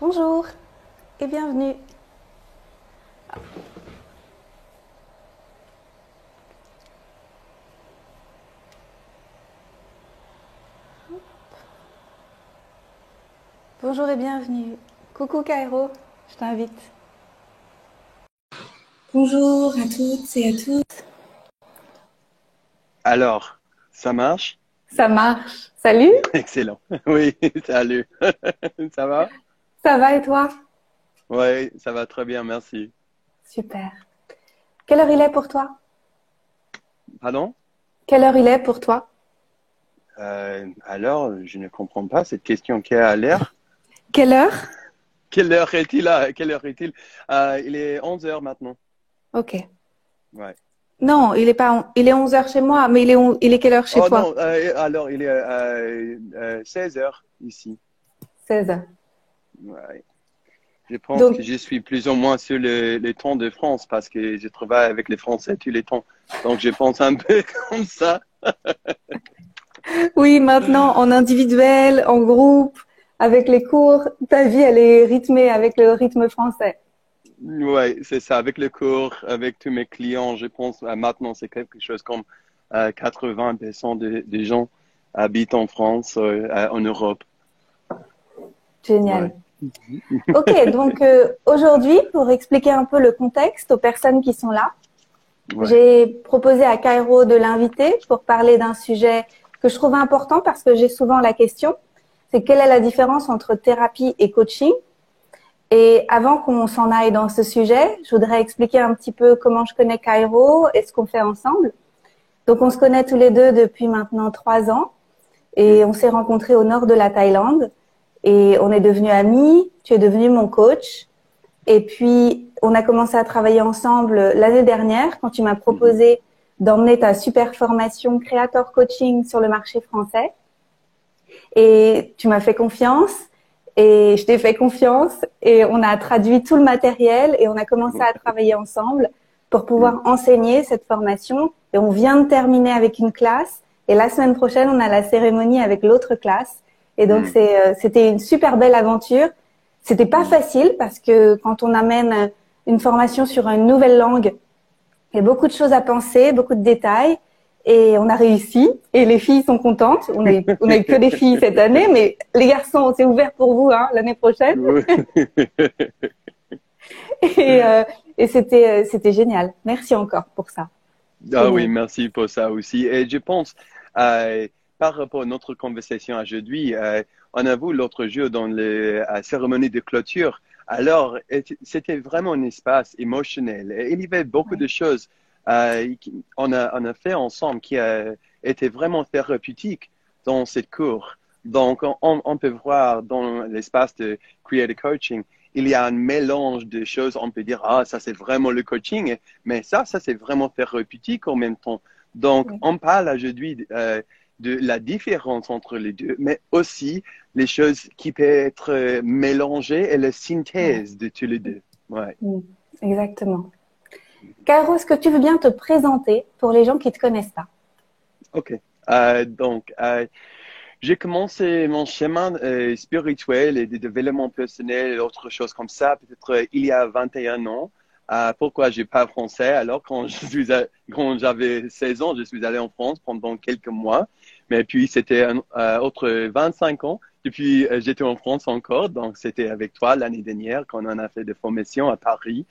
Bonjour et bienvenue. Bonjour et bienvenue. Coucou Cairo, je t'invite. Bonjour à toutes et à tous. Alors, ça marche? Ça marche. Salut, Excellent. Oui, salut. Ça va? ça va et toi? Oui, ça va très bien, merci. Super. Quelle heure il est pour toi? Pardon? Quelle heure il est pour toi? Alors, je ne comprends pas cette question qui a l'air. Quelle heure? Quelle heure est-il là? Quelle heure est-il? Il est 11 heures maintenant. Ok. Ouais. Non, il est 11 heures chez moi, mais il est quelle heure chez Oh toi? non, alors il est 16 heures ici. 16 heures. Ouais. Je pense Donc, que je suis plus ou moins sur le temps de France parce que je travaille avec les Français tous les temps. Donc, je pense un peu comme ça. oui, maintenant, en individuel, en groupe, avec les cours, ta vie, elle est rythmée avec le rythme français. Ouais, c'est ça. Avec le cours, avec tous mes clients, je pense maintenant c'est quelque chose comme 80% des gens habitent en France, en Europe. Génial. Ouais, Ok, donc aujourd'hui, pour expliquer un peu le contexte aux personnes qui sont là, ouais. j'ai proposé à Cairo de l'inviter pour parler d'un sujet que je trouve important parce que j'ai souvent la question, c'est quelle est la différence entre thérapie et coaching? Et avant qu'on s'en aille dans ce sujet, je voudrais expliquer un petit peu comment je connais Cairo et ce qu'on fait ensemble. Donc, on se connaît tous les deux depuis maintenant 3 ans et on Mhm. s'est rencontrés au nord de la Thaïlande et on est devenus amis. Tu es devenu mon coach et puis on a commencé à travailler ensemble l'année dernière quand tu m'as Mhm. proposé d'emmener ta super formation Creator Coaching sur le marché français et tu m'as fait confiance et je t'ai fait confiance et on a traduit tout le matériel et on a commencé à travailler ensemble pour pouvoir Mhm. enseigner cette formation et on vient de terminer avec une classe et la semaine prochaine on a la cérémonie avec l'autre classe et donc Mhm. c'était une super belle aventure. C'était pas Mhm. facile parce que quand on amène une formation sur une nouvelle langue, il y a beaucoup de choses à penser, beaucoup de détails. Et on a réussi. Et les filles sont contentes. On a eu que des filles cette année, mais les garçons, c'est ouvert pour vous, hein, l'année prochaine. Et, euh, et c'était génial. Merci encore pour ça. Ah oui, Génial. merci pour ça aussi. Et je pense, euh, par rapport à notre conversation aujourd'hui, on a vu l'autre jour dans la cérémonie de clôture. Alors, c'était vraiment un espace émotionnel. Et il y avait beaucoup Ouais. de choses on a fait ensemble qui a été vraiment thérapeutique dans cette cours. Donc, on peut voir dans l'espace de Creative Coaching, il y a un mélange de choses. On peut dire, ah, ça c'est vraiment le coaching. Mais ça c'est vraiment thérapeutique en même temps. Donc, Ouais. on parle aujourd'hui de la différence entre les deux, mais aussi les choses qui peuvent être mélangées et la Ouais. synthèse de tous les deux. Ouais. Mm. Exactement. Caro, est-ce que tu veux bien te présenter pour les gens qui te connaissent pas? OK. Donc, j'ai commencé mon chemin spirituel et de développement personnel et autre chose comme ça, peut-être il y a 21 ans. Pourquoi j'ai pas français? Alors, quand j'avais 16 ans, je suis allé en France pendant quelques mois. Mais puis, c'était autre 25 ans. Depuis, j'étais en France encore. Donc, c'était avec toi l'année dernière qu'on en a fait des formations à Paris.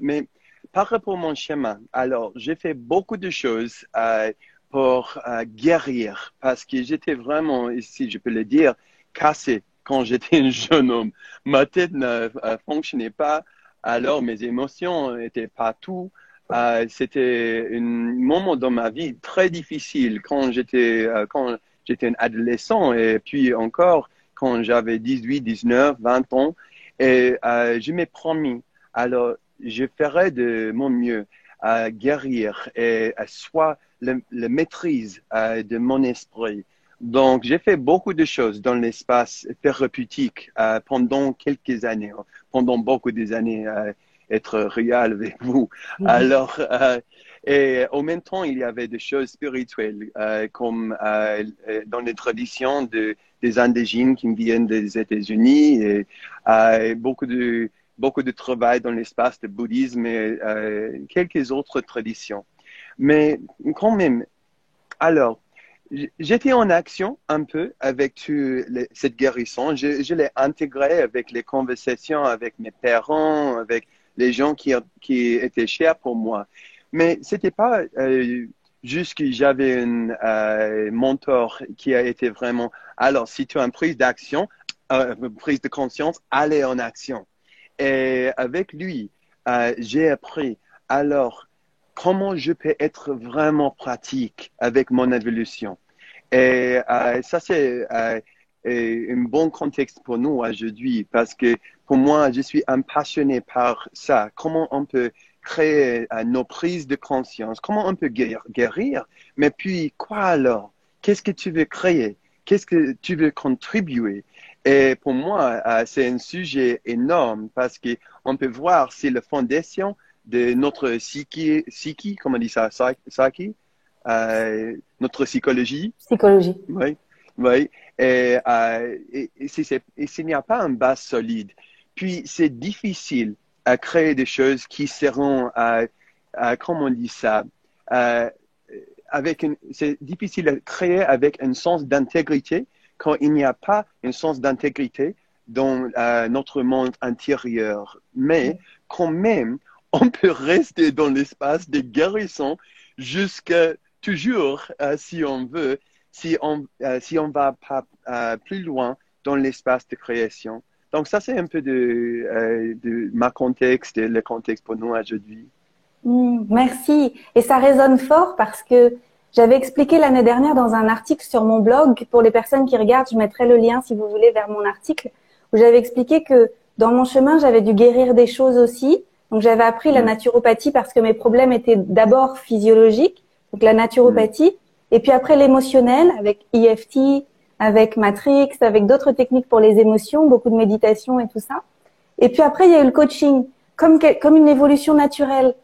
Mais par rapport à mon chemin, alors, j'ai fait beaucoup de choses pour guérir parce que j'étais vraiment, ici, je peux le dire, cassé quand j'étais un jeune homme. Ma tête ne fonctionnait pas, alors mes émotions n'étaient pas tout. C'était un moment dans ma vie très difficile quand j'étais un adolescent et puis encore quand j'avais 18, 19, 20 ans. Et je m'ai promis. Alors, je ferai de mon mieux à guérir et à soit la maîtrise de mon esprit. Donc, j'ai fait beaucoup de choses dans l'espace thérapeutique pendant quelques années, pendant beaucoup des années, être réel avec vous. Alors, Et en même temps, il y avait des choses spirituelles, comme dans les traditions des indigènes qui viennent des États-Unis, et beaucoup de travail dans l'espace de bouddhisme et quelques autres traditions. Mais quand même, alors, j'étais en action un peu avec cette guérison. Je l'ai intégrée avec les conversations avec mes parents, avec les gens qui étaient chers pour moi. Mais c'était pas juste que j'avais un mentor qui a été vraiment. Alors, si tu as une prise d'action, une prise de conscience, allez en action. Et avec lui, j'ai appris. Alors, comment je peux être vraiment pratique avec mon évolution. Et ça, c'est un bon contexte pour nous aujourd'hui parce que pour moi, je suis un passionné par ça. Comment on peut créer nos prises de conscience, comment on peut guérir, mais puis quoi alors? Qu'est-ce que tu veux créer? Qu'est-ce que tu veux contribuer? Et pour moi, c'est un sujet énorme parce qu'on peut voir si la fondation de notre psyche, comment on dit ça, psyche, notre psychologie. Psychologie. Oui, oui. Et s'il n'y a pas une base solide, puis c'est difficile à créer des choses qui seront, comment on dit ça, c'est difficile à créer avec un sens d'intégrité quand il n'y a pas un sens d'intégrité dans notre monde intérieur. Mais quand même, on peut rester dans l'espace des guérissons jusqu'à toujours, si on veut, si on va pas plus loin dans l'espace de création. Donc ça, c'est un peu de ma contexte et le contexte pour nous aujourd'hui. Merci. Et ça résonne fort parce que j'avais expliqué l'année dernière dans un article sur mon blog. Pour les personnes qui regardent, je mettrai le lien si vous voulez vers mon article où j'avais expliqué que dans mon chemin, j'avais dû guérir des choses aussi. Donc j'avais appris la naturopathie parce que mes problèmes étaient d'abord physiologiques, donc la naturopathie, et puis après l'émotionnel avec EFT, avec Matrix, avec d'autres techniques pour les émotions, beaucoup de méditation et tout ça. Et puis après, il y a eu le coaching, comme une évolution naturelle.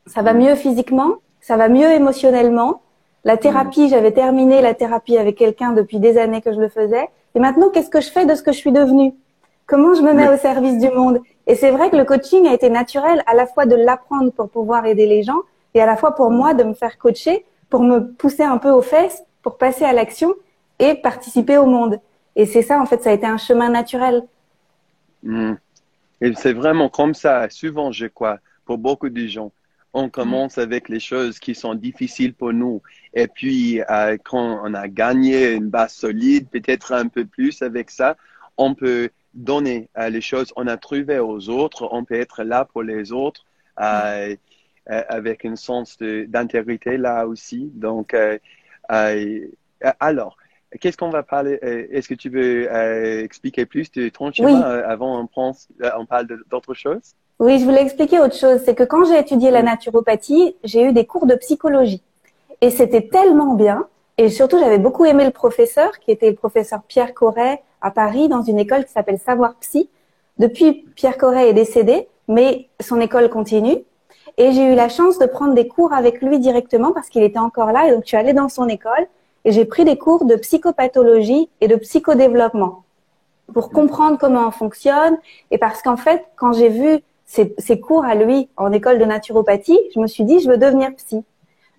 Ça va mieux physiquement, ça va mieux émotionnellement. La thérapie, j'avais terminé la thérapie avec quelqu'un depuis des années que je le faisais. Et maintenant, qu'est-ce que je fais de ce que je suis devenue? Comment je me mets au service du monde? Et c'est vrai que le coaching a été naturel à la fois de l'apprendre pour pouvoir aider les gens et à la fois pour moi de me faire coacher, pour me pousser un peu aux fesses, pour passer à l'action et participer au monde. Et c'est ça, en fait, ça a été un chemin naturel. Et c'est vraiment comme ça, souvent, je crois, pour beaucoup de gens. On commence avec les choses qui sont difficiles pour nous. Et puis, quand on a gagné une base solide, peut-être un peu plus avec ça, on peut donner les choses qu'on a trouvées aux autres. On peut être là pour les autres avec un sens d'intégrité là aussi. Donc, alors, qu'est-ce qu'on va parler? Est-ce que tu veux expliquer plus de ton chemin avant on parle d'autre chose? Oui, je voulais expliquer autre chose. C'est que quand j'ai étudié la naturopathie, j'ai eu des cours de psychologie. Et c'était tellement bien. Et surtout, j'avais beaucoup aimé le professeur, qui était le professeur Pierre Corret à Paris, dans une école qui s'appelle Savoir Psy. Depuis, Pierre Corret est décédé, mais son école continue. Et j'ai eu la chance de prendre des cours avec lui directement parce qu'il était encore là. Et donc, je suis allée dans son école et j'ai pris des cours de psychopathologie et de psychodéveloppement pour comprendre comment on fonctionne. Et parce qu'en fait, quand j'ai vu ces cours à lui en école de naturopathie, je me suis dit, je veux devenir psy.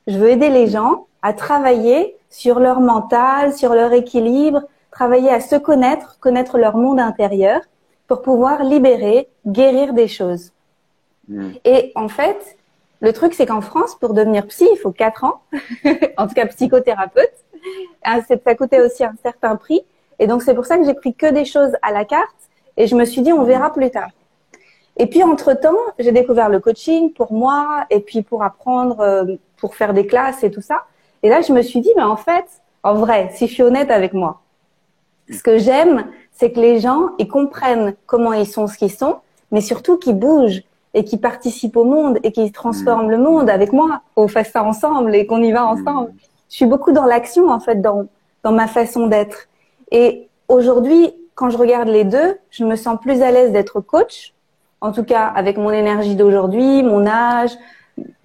Je veux aider les gens à travailler sur leur mental, sur leur équilibre, travailler à se connaître leur monde intérieur pour pouvoir libérer, guérir des choses. Et en fait, le truc, c'est qu'en France, pour devenir psy, il faut 4 ans, en tout cas psychothérapeute. Ça coûtait aussi un certain prix. Et donc, c'est pour ça que j'ai pris que des choses à la carte et je me suis dit, on verra plus tard. Et puis, entre-temps, j'ai découvert le coaching pour moi et puis pour apprendre, pour faire des classes et tout ça. Et là, je me suis dit, mais en fait, en vrai, si je suis honnête avec moi, ce que j'aime, c'est que les gens, ils comprennent comment ils sont ce qu'ils sont, mais surtout qu'ils bougent et qu'ils participent au monde et qu'ils transforment le monde avec moi, qu'on fasse ça ensemble et qu'on y va ensemble. Je suis beaucoup dans l'action, en fait, dans ma façon d'être. Et aujourd'hui, quand je regarde les deux, je me sens plus à l'aise d'être coach, en tout cas avec mon énergie d'aujourd'hui, mon âge,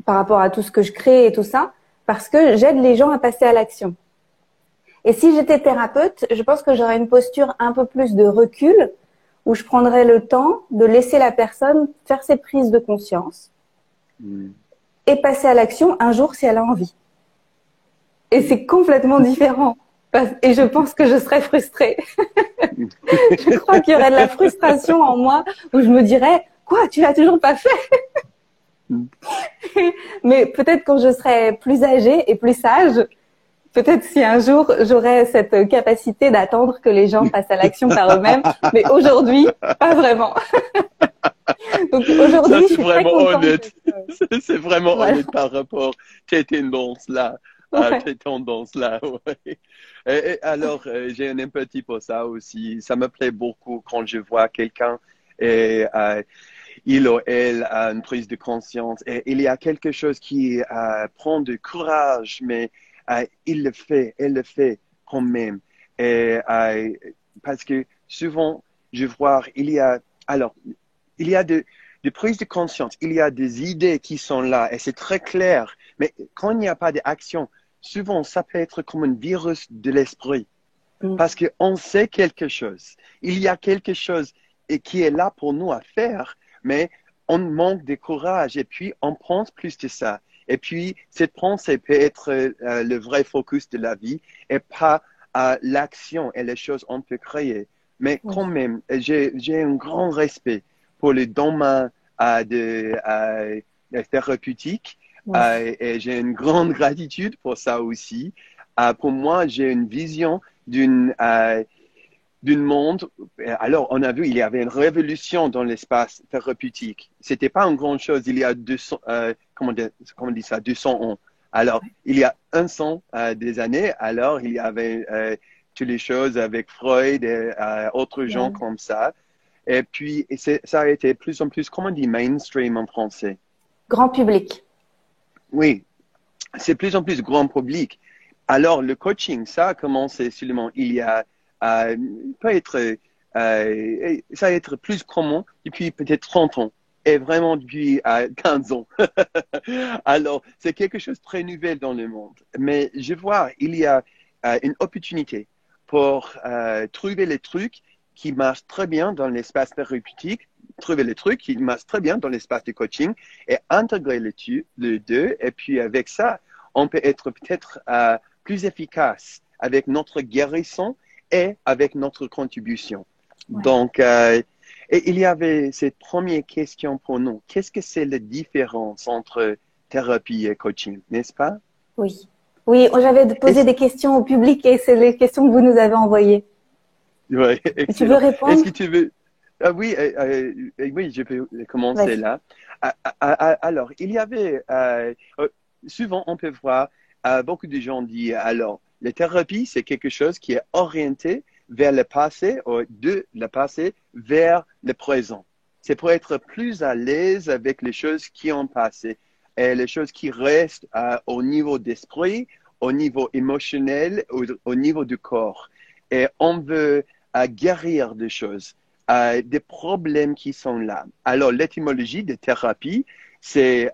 par rapport à tout ce que je crée et tout ça, parce que j'aide les gens à passer à l'action. Et si j'étais thérapeute, je pense que j'aurais une posture un peu plus de recul, où je prendrais le temps de laisser la personne faire ses prises de conscience et passer à l'action un jour si elle a envie. Et c'est complètement différent. Et je pense que je serais frustrée. Je crois qu'il y aurait de la frustration en moi où je me dirais, quoi, tu l'as toujours pas fait? Mais peut-être quand je serai plus âgée et plus sage, peut-être si un jour j'aurai cette capacité d'attendre que les gens passent à l'action par eux-mêmes. Mais aujourd'hui, pas vraiment. Donc aujourd'hui, je suis très contente. C'est vraiment Voilà. honnête par rapport à tes tendances-là. Ouais. Tes tendances-là, ouais. Alors, j'ai une empathie pour ça aussi. Ça me plaît beaucoup quand je vois quelqu'un et il ou elle a une prise de conscience et il y a quelque chose qui prend du courage, mais il le fait, elle le fait quand même. Et parce que souvent, je vois, il y a de prise de conscience, il y a des idées qui sont là et c'est très clair. Mais quand il n'y a pas d'action, souvent ça peut être comme un virus de l'esprit. Parce qu'on sait quelque chose. Il y a quelque chose qui est là pour nous à faire, mais on manque de courage et puis on pense plus de ça. Et puis cette pensée peut être le vrai focus de la vie et pas l'action et les choses qu'on peut créer. Mais quand même, j'ai un grand respect pour le domaine de thérapeutique et j'ai une grande gratitude pour ça aussi. Pour moi, j'ai une vision d'un monde. Alors, on a vu, il y avait une révolution dans l'espace thérapeutique. C'était pas une grande chose il y a 200, comment on dit ça, 200 ans. Alors, il y a 100 des années, alors il y avait toutes les choses avec Freud et autres gens comme ça. Et puis, ça a été plus en plus, comment on dit mainstream en français? Grand public. Oui, c'est plus en plus grand public. Alors, le coaching, ça a commencé seulement il y a, peut-être, ça va être plus commun depuis peut-être 30 ans et vraiment depuis 15 ans. Alors, c'est quelque chose de très nouvel dans le monde. Mais je vois, il y a une opportunité pour trouver les trucs qui marchent très bien dans l'espace thérapeutique, trouver les trucs qui marchent très bien dans l'espace de coaching et intégrer les deux. Et puis, avec ça, on peut être peut-être plus efficace avec notre guérison et avec notre contribution. Donc, et il y avait cette première question pour nous. Qu'est-ce que c'est la différence entre thérapie et coaching, n'est-ce pas? Oui. Oui, j'avais posé des questions au public et c'est les questions que vous nous avez envoyées. Oui, Et tu veux excellent. répondre? Est-ce que tu veux... oui, oui, je peux commencer là. Alors, il y avait... souvent, on peut voir beaucoup de gens dire, alors, la thérapie, c'est quelque chose qui est orienté vers le passé ou de le passé vers le présent. C'est pour être plus à l'aise avec les choses qui ont passé et les choses qui restent au niveau d'esprit, au niveau émotionnel, au niveau du corps. Et on veut guérir des choses, des problèmes qui sont là. Alors, l'étymologie de thérapie, c'est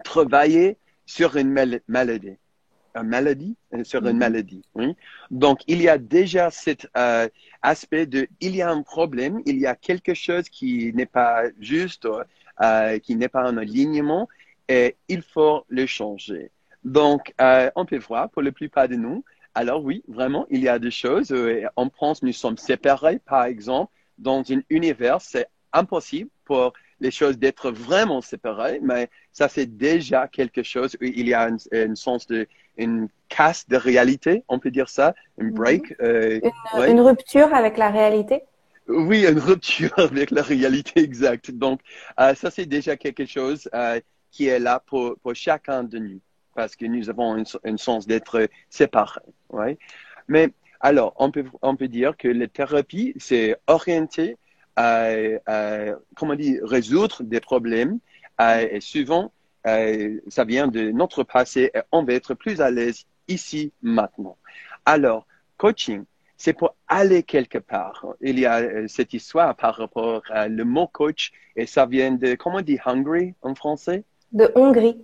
travailler sur une maladie. Sur une maladie. Oui. Donc, il y a déjà cet aspect de, il y a un problème, il y a quelque chose qui n'est pas juste, qui n'est pas en alignement, et il faut le changer. Donc, on peut voir pour la plupart de nous, alors oui, vraiment, il y a des choses, on pense que nous sommes séparés, par exemple, dans un univers, c'est impossible pour les choses d'être vraiment séparées, mais ça c'est déjà quelque chose où il y a un sens de une casse de réalité, on peut dire ça, un break. Une rupture avec la réalité? Oui, une rupture avec la réalité exacte. Donc, ça c'est déjà quelque chose qui est là pour chacun de nous, parce que nous avons un sens d'être séparés. Ouais. Mais alors, on peut dire que la thérapie, c'est orienté comment dire, résoudre des problèmes. Et souvent, ça vient de notre passé et on va être plus à l'aise ici, maintenant. Alors, coaching, c'est pour aller quelque part. Il y a cette histoire par rapport au mot coach et ça vient de, comment on dit hungry en français? De Hongrie.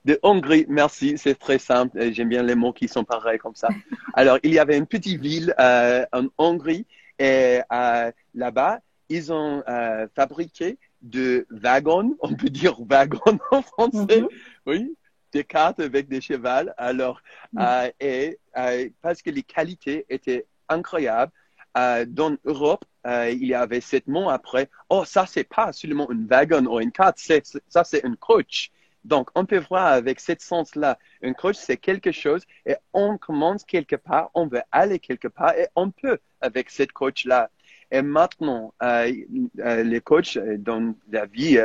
De Hongrie, merci, c'est très simple. J'aime bien les mots qui sont pareils comme ça. Alors, il y avait une petite ville en Hongrie et là-bas, ils ont fabriqué de wagons, on peut dire wagons en français, Mhm. oui, des cartes avec des chevals. Alors, parce que les qualités étaient incroyables, dans l'Europe, il y avait ce mot après, oh, ça, c'est pas seulement un wagon ou une carte, ça, c'est un coach. Donc, on peut voir avec ce sens-là, un coach, c'est quelque chose et on commence quelque part, on veut aller quelque part et on peut avec cette coach-là. Et maintenant, les coachs dans la vie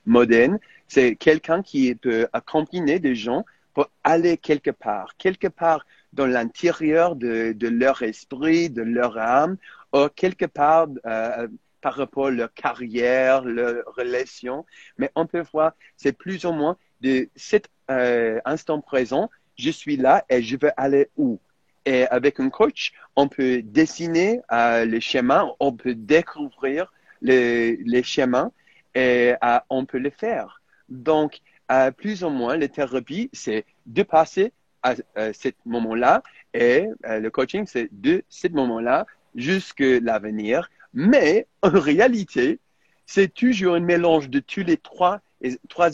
moderne, c'est quelqu'un qui peut accompagner des gens pour aller quelque part dans l'intérieur de leur esprit, de leur âme, ou quelque part par rapport à leur carrière, leur relation. Mais on peut voir, c'est plus ou moins de cet instant présent, je suis là et je veux aller où? Et avec un coach, on peut dessiner les schémas, on peut découvrir les schémas et on peut les faire. Donc, plus ou moins, la thérapie, c'est de passer à ce moment-là et le coaching, c'est de ce moment-là jusqu'à l'avenir. Mais en réalité, c'est toujours un mélange de tous les trois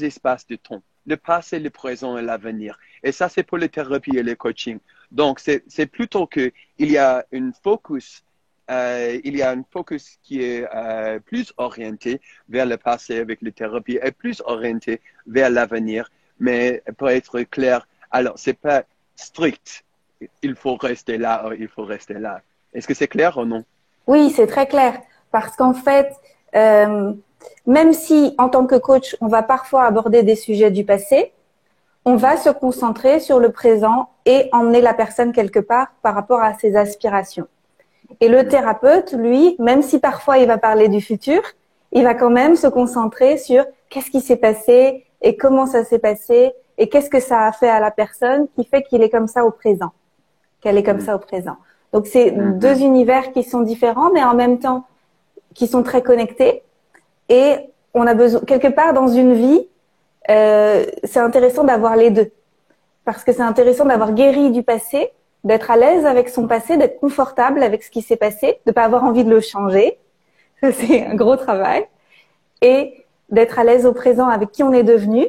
espaces de temps, le passé, le présent et l'avenir. Et ça, c'est pour les thérapies et le coaching. Donc, c'est plutôt qu'il y a une focus, qui est plus orienté vers le passé avec les thérapies et plus orienté vers l'avenir. Mais pour être clair, alors, c'est pas strict. Il faut rester là, il faut rester là. Est-ce que c'est clair ou non? Oui, c'est très clair. Parce qu'en fait, euh, même si en tant que coach, on va parfois aborder des sujets du passé, on va se concentrer sur le présent et emmener la personne quelque part par rapport à ses aspirations. Et le thérapeute, lui, même si parfois il va parler du futur, il va quand même se concentrer sur qu'est-ce qui s'est passé et comment ça s'est passé et qu'est-ce que ça a fait à la personne qui fait qu'il est comme ça au présent, qu'elle est comme ça au présent. Donc c'est deux univers qui sont différents, mais en même temps qui sont très connectés. Et on a besoin, quelque part dans une vie, c'est intéressant d'avoir les deux. Parce que c'est intéressant d'avoir guéri du passé, d'être à l'aise avec son passé, d'être confortable avec ce qui s'est passé, de pas avoir envie de le changer. Ça, c'est un gros travail. Et d'être à l'aise au présent avec qui on est devenu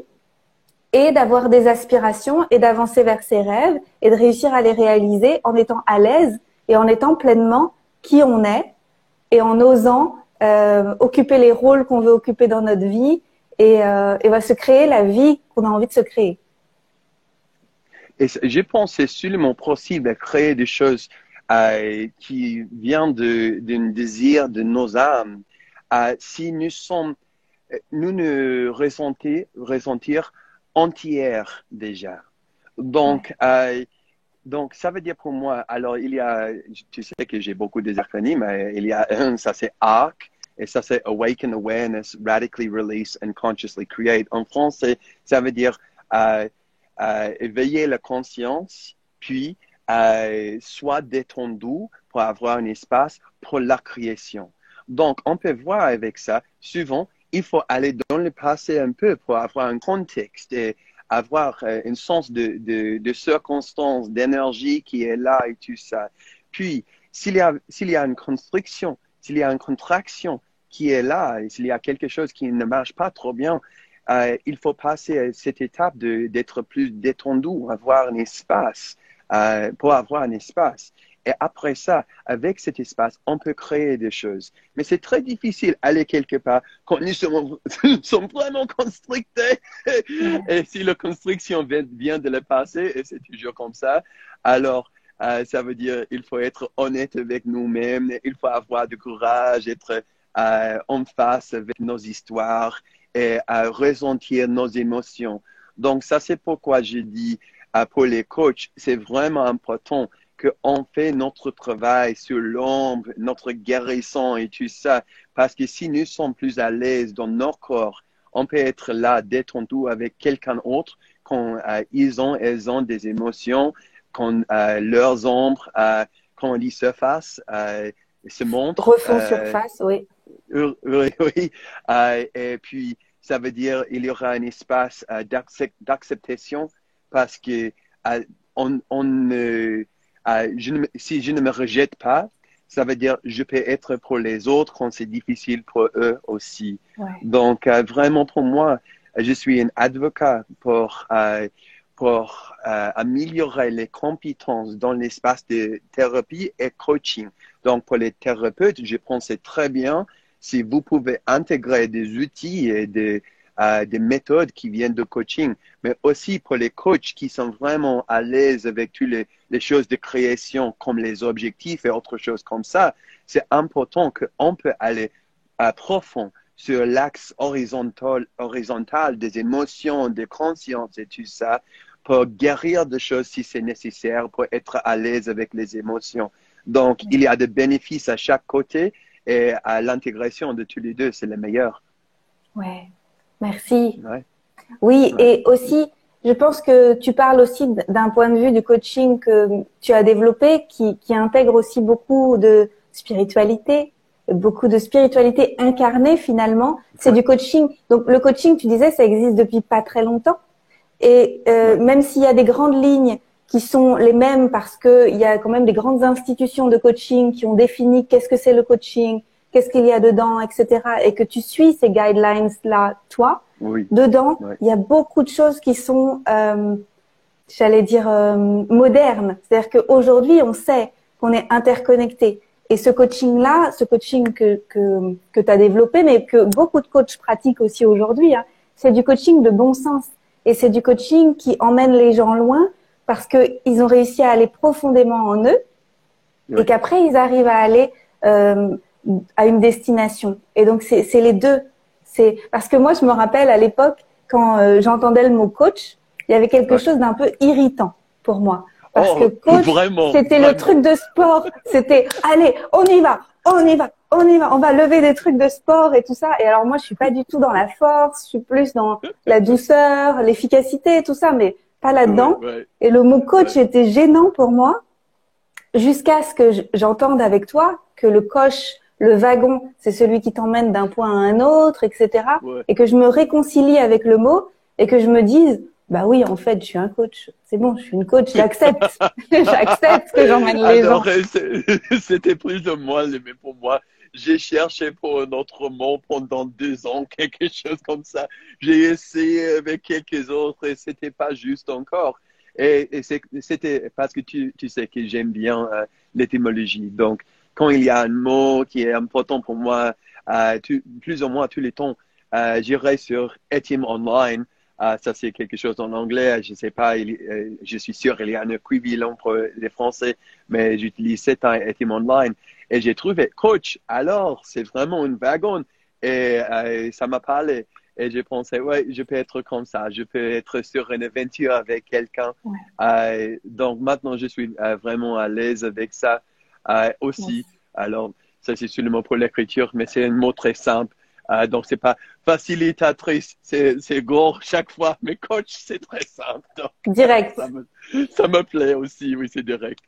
et d'avoir des aspirations et d'avancer vers ses rêves et de réussir à les réaliser en étant à l'aise et en étant pleinement qui on est et en osant occuper les rôles qu'on veut occuper dans notre vie et va se créer la vie qu'on a envie de se créer. Et je pense que c'est seulement possible de créer des choses qui viennent d'un désir de nos âmes. Si nous ne ressentir entière déjà. Donc, ça veut dire pour moi, alors tu sais que j'ai beaucoup des acronymes, il y a un, ça c'est ARC, et ça c'est Awaken Awareness, Radically Release and Consciously Create. En français, ça veut dire éveiller la conscience, puis soit détendu pour avoir un espace pour la création. Donc, on peut voir avec ça, souvent, il faut aller dans le passé un peu pour avoir un contexte et avoir un sens de circonstance, d'énergie qui est là et tout ça. Puis, s'il y a une constriction, s'il y a une contraction qui est là, et s'il y a quelque chose qui ne marche pas trop bien, il faut passer à cette étape d'être plus détendu, avoir un espace, pour avoir un espace. Et après ça, avec cet espace, on peut créer des choses. Mais c'est très difficile d'aller quelque part quand nous sommes vraiment constrictés. Et si la constriction vient de le passé, et c'est toujours comme ça, alors ça veut dire qu'il faut être honnête avec nous-mêmes, il faut avoir du courage, être en face avec nos histoires et ressentir nos émotions. Donc ça, c'est pourquoi je dis pour les coachs, c'est vraiment important qu'on fait notre travail sur l'ombre, notre guérison et tout ça. Parce que si nous sommes plus à l'aise dans notre corps, on peut être là détendu avec quelqu'un d'autre quand elles ont des émotions, quand leurs ombres, quand ils se fassent, se montrent. Refond surface, oui. Oui, oui. Et puis, ça veut dire il y aura un espace d'acceptation parce que si je ne me rejette pas, ça veut dire je peux être pour les autres quand c'est difficile pour eux aussi. Ouais. Donc, vraiment pour moi, je suis un avocat pour améliorer les compétences dans l'espace de thérapie et coaching. Donc, pour les thérapeutes, je pense que c'est très bien si vous pouvez intégrer des outils et des méthodes qui viennent de coaching, mais aussi pour les coachs qui sont vraiment à l'aise avec toutes les choses de création comme les objectifs et autres choses comme ça. C'est important qu'on peut aller profond sur l'axe horizontal des émotions, des consciences et tout ça pour guérir des choses si c'est nécessaire, pour être à l'aise avec les émotions. Donc, il y a des bénéfices à chaque côté et à l'intégration de tous les deux, c'est le meilleur. Ouais, merci. Ouais. Oui, et aussi, je pense que tu parles aussi d'un point de vue du coaching que tu as développé qui intègre aussi beaucoup de spiritualité incarnée finalement. C'est du coaching. Donc, le coaching, tu disais, ça existe depuis pas très longtemps. Et même s'il y a des grandes lignes qui sont les mêmes parce que il y a quand même des grandes institutions de coaching qui ont défini qu'est-ce que c'est le coaching, qu'est-ce qu'il y a dedans, etc. Et que tu suis ces guidelines-là, toi, dedans, il y a beaucoup de choses qui sont, j'allais dire, modernes. C'est-à-dire qu'aujourd'hui, on sait qu'on est interconnecté. Et ce coaching-là, ce coaching que tu as développé, mais que beaucoup de coachs pratiquent aussi aujourd'hui, hein, c'est du coaching de bon sens. Et c'est du coaching qui emmène les gens loin parce qu'ils ont réussi à aller profondément en eux et qu'après, ils arrivent à aller à une destination. Et donc, c'est les deux. C'est parce que moi, je me rappelle à l'époque, quand j'entendais le mot coach, il y avait quelque chose d'un peu irritant pour moi. Parce que coach, c'était le truc de sport. C'était, allez, on y va, on y va, on y va. On va lever des trucs de sport et tout ça. Et alors moi, je suis pas du tout dans la force. Je suis plus dans la douceur, l'efficacité et tout ça, mais pas là-dedans. Et le mot coach était gênant pour moi jusqu'à ce que j'entende avec toi que le coach, le wagon, c'est celui qui t'emmène d'un point à un autre, etc. Et que je me réconcilie avec le mot et que je me dise, bah oui, en fait, je suis un coach. C'est bon, je suis une coach, j'accepte. J'accepte que j'emmène les gens. C'était plus de moi, mais pour moi, j'ai cherché pour un autre mot pendant 2 ans, quelque chose comme ça. J'ai essayé avec quelques autres et c'était pas juste encore. Et c'était parce que tu sais que j'aime bien l'étymologie. Donc, quand il y a un mot qui est important pour moi, plus ou moins tous les temps, j'irai sur Etym Online. Ça, c'est quelque chose en anglais. Je sais pas, je suis sûr qu'il y a un équivalent pour les Français, mais j'utilise cet Etym Online. Et j'ai trouvé coach. Alors, c'est vraiment une wagon. Et ça m'a parlé. Et j'ai pensé, ouais, je peux être comme ça. Je peux être sur une aventure avec quelqu'un. Donc, maintenant, je suis vraiment à l'aise avec ça aussi. Alors, ça, c'est seulement pour l'écriture, mais c'est un mot très simple. Donc, c'est pas facilitatrice, c'est gore chaque fois, mais coach, c'est très simple. Donc, direct. Ça me plaît aussi, oui, c'est direct.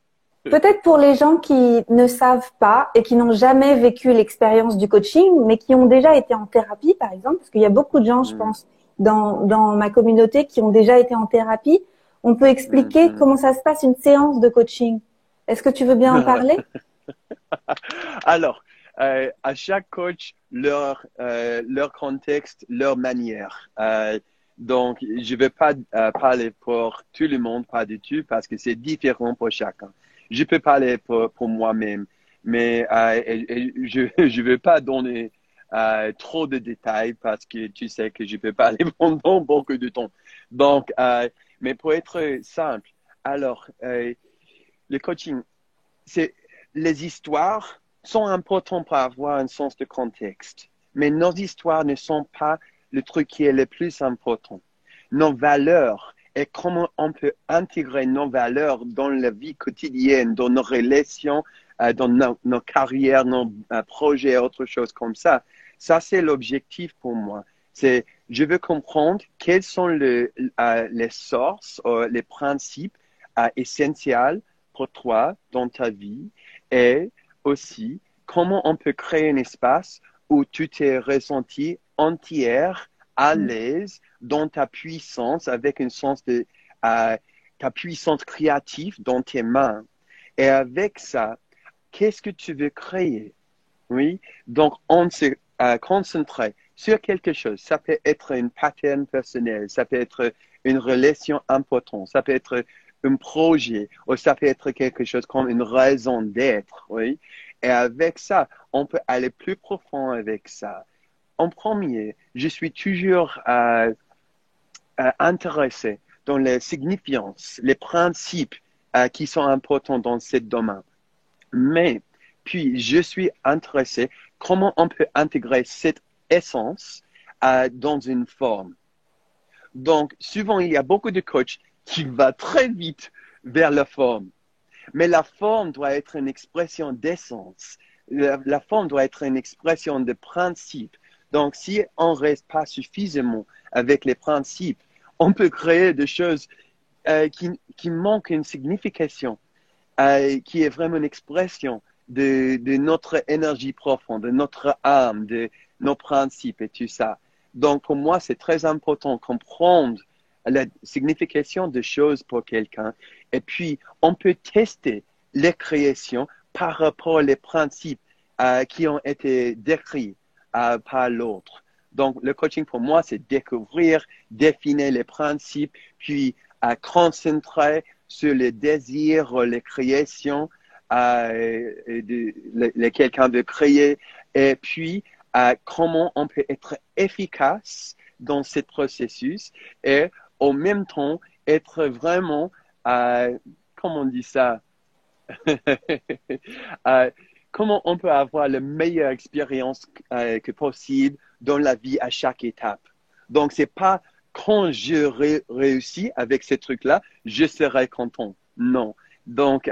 Peut-être pour les gens qui ne savent pas et qui n'ont jamais vécu l'expérience du coaching, mais qui ont déjà été en thérapie, par exemple, parce qu'il y a beaucoup de gens, je pense, dans ma communauté qui ont déjà été en thérapie. On peut expliquer comment ça se passe une séance de coaching. Est-ce que tu veux bien en parler? Alors, à chaque coach, leur contexte, leur manière. Donc, je ne vais pas parler pour tout le monde, pas du tout, parce que c'est différent pour chacun. Je peux parler pour moi-même, mais je ne veux pas donner trop de détails parce que tu sais que je peux parler pendant beaucoup de temps. Donc, mais pour être simple, alors, le coaching, c'est les histoires sont importantes pour avoir un sens de contexte, mais nos histoires ne sont pas le truc qui est le plus important. Nos valeurs et comment on peut intégrer nos valeurs dans la vie quotidienne, dans nos relations, dans nos carrières, nos projets, autre chose comme ça. Ça, c'est l'objectif pour moi. C'est, je veux comprendre quelles sont les sources, les principes essentiels pour toi dans ta vie et aussi comment on peut créer un espace où tu t'es ressenti entière à l'aise dans ta puissance, avec un sens de ta puissance créative dans tes mains. Et avec ça, qu'est-ce que tu veux créer? Oui. Donc, on se concentrer sur quelque chose. Ça peut être une pattern personnel, ça peut être une relation importante, ça peut être un projet, ou ça peut être quelque chose comme une raison d'être. Oui. Et avec ça, on peut aller plus profond avec ça. En premier, je suis toujours intéressé dans les significances, les principes qui sont importants dans ce domaine. Mais, puis, je suis intéressé comment on peut intégrer cette essence dans une forme. Donc, souvent, il y a beaucoup de coachs qui vont très vite vers la forme. Mais la forme doit être une expression d'essence. La forme doit être une expression de principe. Donc, si on ne reste pas suffisamment avec les principes, on peut créer des choses qui manquent une signification, qui est vraiment une expression de notre énergie profonde, de notre âme, de nos principes et tout ça. Donc, pour moi, c'est très important de comprendre la signification des choses pour quelqu'un. Et puis, on peut tester les créations par rapport aux principes qui ont été décrits par l'autre. Donc, le coaching pour moi, c'est découvrir, définir les principes, puis concentrer sur les désirs, les créations quelqu'un veut créer, et puis comment on peut être efficace dans ce processus et en même temps être vraiment, comment on dit ça, comment on peut avoir la meilleure expérience que possible dans la vie à chaque étape. Donc, c'est pas quand je réussis avec ces trucs-là, je serai content. Non. Donc,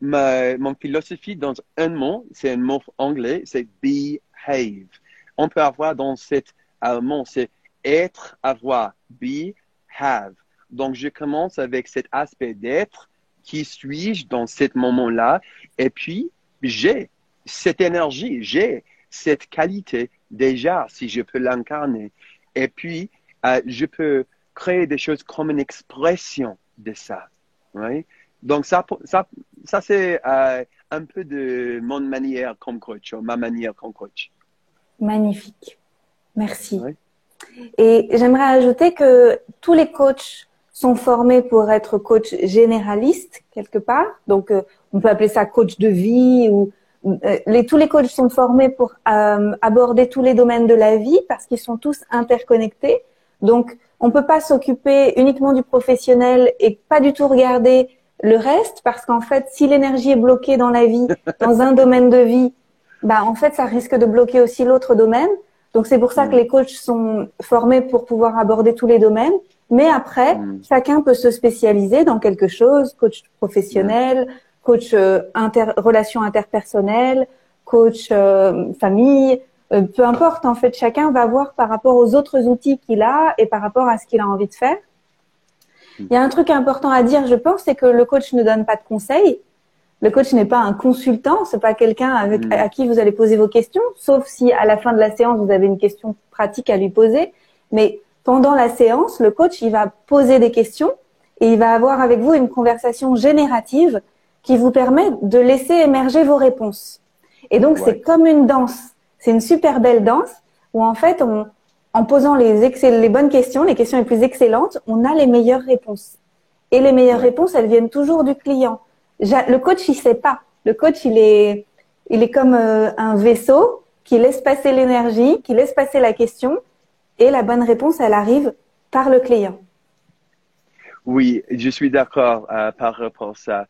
mon philosophie dans un mot, c'est un mot anglais, c'est behave. On peut avoir dans cet mot, c'est être, avoir, be, have. Donc, je commence avec cet aspect d'être, qui suis-je dans ce moment-là, et puis j'ai cette énergie, j'ai cette qualité déjà, si je peux l'incarner. Et puis, je peux créer des choses comme une expression de ça. Oui? Donc, ça c'est un peu de mon manière comme coach, ma manière comme coach. Magnifique. Merci. Oui. Et j'aimerais ajouter que tous les coachs sont formés pour être coach généraliste quelque part. Donc, on peut appeler ça coach de vie ou tous les coachs sont formés pour aborder tous les domaines de la vie parce qu'ils sont tous interconnectés. Donc, on peut pas s'occuper uniquement du professionnel et pas du tout regarder le reste parce qu'en fait, si l'énergie est bloquée dans la vie, dans un domaine de vie, bah en fait, ça risque de bloquer aussi l'autre domaine. Donc, c'est pour ça que les coachs sont formés pour pouvoir aborder tous les domaines. Mais après, chacun peut se spécialiser dans quelque chose, coach professionnel, coach relations interpersonnelles, coach famille, peu importe. En fait, chacun va voir par rapport aux autres outils qu'il a et par rapport à ce qu'il a envie de faire. Il y a un truc important à dire, je pense, c'est que le coach ne donne pas de conseils. Le coach n'est pas un consultant, c'est pas quelqu'un à qui vous allez poser vos questions, sauf si à la fin de la séance vous avez une question pratique à lui poser. Mais pendant la séance, le coach il va poser des questions et il va avoir avec vous une conversation générative qui vous permet de laisser émerger vos réponses. Et donc c'est comme une danse, c'est une super belle danse où en fait en posant les bonnes questions, les questions les plus excellentes, on a les meilleures réponses. Et les meilleures réponses, elles viennent toujours du client. Le coach, il sait pas. Le coach, il est comme un vaisseau qui laisse passer l'énergie, qui laisse passer la question, et la bonne réponse, elle arrive par le client. Oui, je suis d'accord par rapport à ça.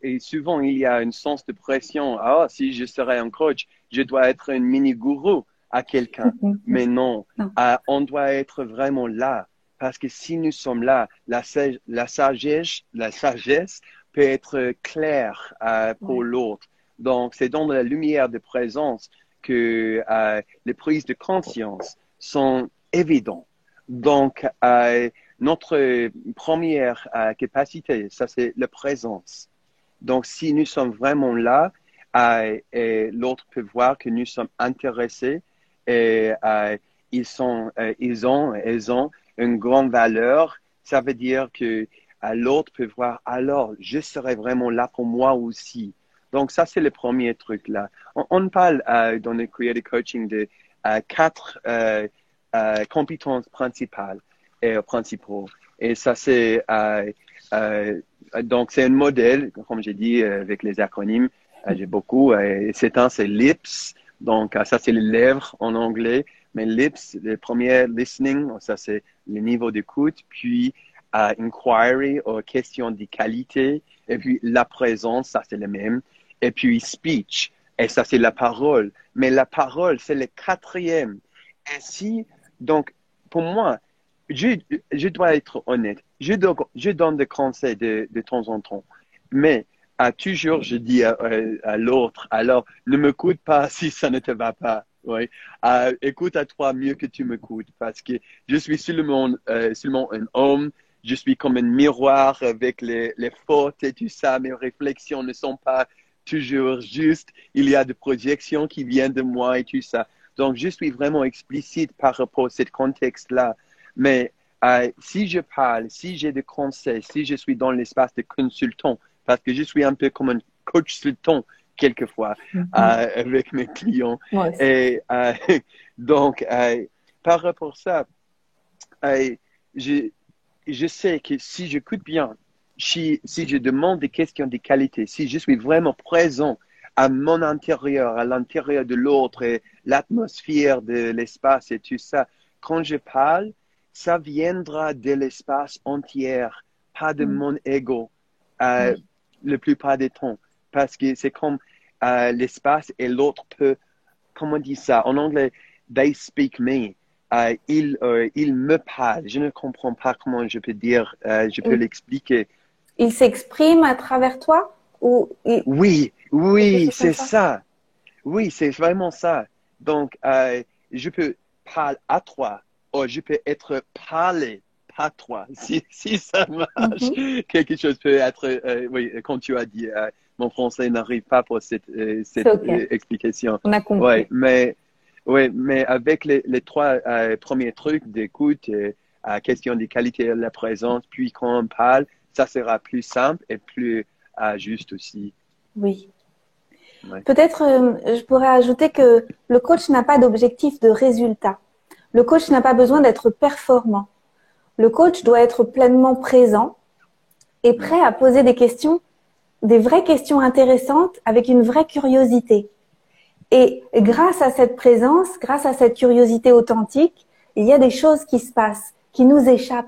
Et souvent, il y a un sens de pression. Ah, si je serais un coach, je dois être un mini-gourou à quelqu'un. Mais non, on doit être vraiment là. Parce que si nous sommes là, la sagesse peut être claire pour l'autre. Donc, c'est dans la lumière de présence que les prises de conscience sont évidentes. Donc, notre première capacité, ça c'est la présence. Donc, si nous sommes vraiment là, et l'autre peut voir que nous sommes intéressés et elles ont une grande valeur. Ça veut dire que l'autre peut voir, alors, je serai vraiment là pour moi aussi. Donc, ça, c'est le premier truc là. On parle dans le Creative Coaching de quatre compétences principales et principaux. Et ça, c'est donc c'est un modèle, comme j'ai dit, avec les acronymes. J'ai beaucoup. C'est LIPS. Donc, ça, c'est les lèvres en anglais. Mais LIPS, le premier listening, ça, c'est le niveau d'écoute. Puis, inquiry, ou question de qualité. Et puis, la présence, ça, c'est le même. Et puis, speech. Et ça, c'est la parole. Mais la parole, c'est le quatrième. Ainsi, donc, pour moi, je dois être honnête. Je donne des conseils de temps en temps. Mais toujours, je dis à l'autre, alors ne m'écoute pas si ça ne te va pas. Oui. Écoute à toi mieux que tu m'écoutes parce que je suis seulement un homme. Je suis comme un miroir avec les fautes et tout ça. Mes réflexions ne sont pas toujours justes. Il y a des projections qui viennent de moi et tout ça. Donc, je suis vraiment explicite par rapport à ce contexte-là. Mais si je parle, si j'ai des conseils, si je suis dans l'espace de consultant, parce que je suis un peu comme un coach consultant quelquefois avec mes clients. Ouais. Et donc, par rapport à ça, je sais que si j'écoute bien, si je demande des questions de qualité, si je suis vraiment présent à mon intérieur, à l'intérieur de l'autre et l'atmosphère de l'espace et tout ça, quand je parle, ça viendra de l'espace entier, pas de mon ego, la plupart des temps. Parce que c'est comme l'espace et l'autre peut, comment on dit ça en anglais, they speak me. Il me parle. Je ne comprends pas comment je peux dire, je peux l'expliquer. Il s'exprime à travers toi ou Oui, c'est ça. Oui, c'est vraiment ça. Donc, je peux parler à toi, ou je peux être parlé par toi, si ça marche. Quelque chose peut être, oui, comme tu as dit, mon français n'arrive pas pour cette explication. On a compris. Mais avec les trois premiers trucs d'écoute, question de qualité de la présence, puis quand on parle, ça sera plus simple et plus juste aussi. Oui. Ouais. Peut-être, je pourrais ajouter que le coach n'a pas d'objectif de résultat. Le coach n'a pas besoin d'être performant. Le coach doit être pleinement présent et prêt à poser des questions, des vraies questions intéressantes avec une vraie curiosité. Et grâce à cette présence, grâce à cette curiosité authentique, il y a des choses qui se passent, qui nous échappent.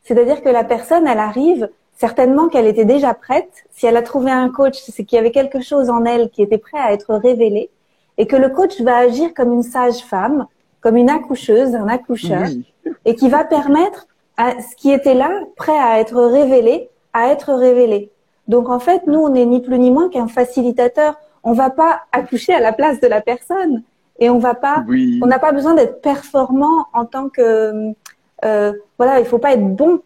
C'est-à-dire que la personne, elle arrive, certainement qu'elle était déjà prête. Si elle a trouvé un coach, c'est qu'il y avait quelque chose en elle qui était prêt à être révélé et que le coach va agir comme une sage-femme, comme une accoucheuse, un accoucheur, et qui va permettre à ce qui était là, prêt à être révélé, à être révélé. Donc en fait, nous, on n'est ni plus ni moins qu'un facilitateur. On va pas accoucher à la place de la personne et on va pas, on n'a pas besoin d'être performant en tant que, voilà, il faut pas être bon.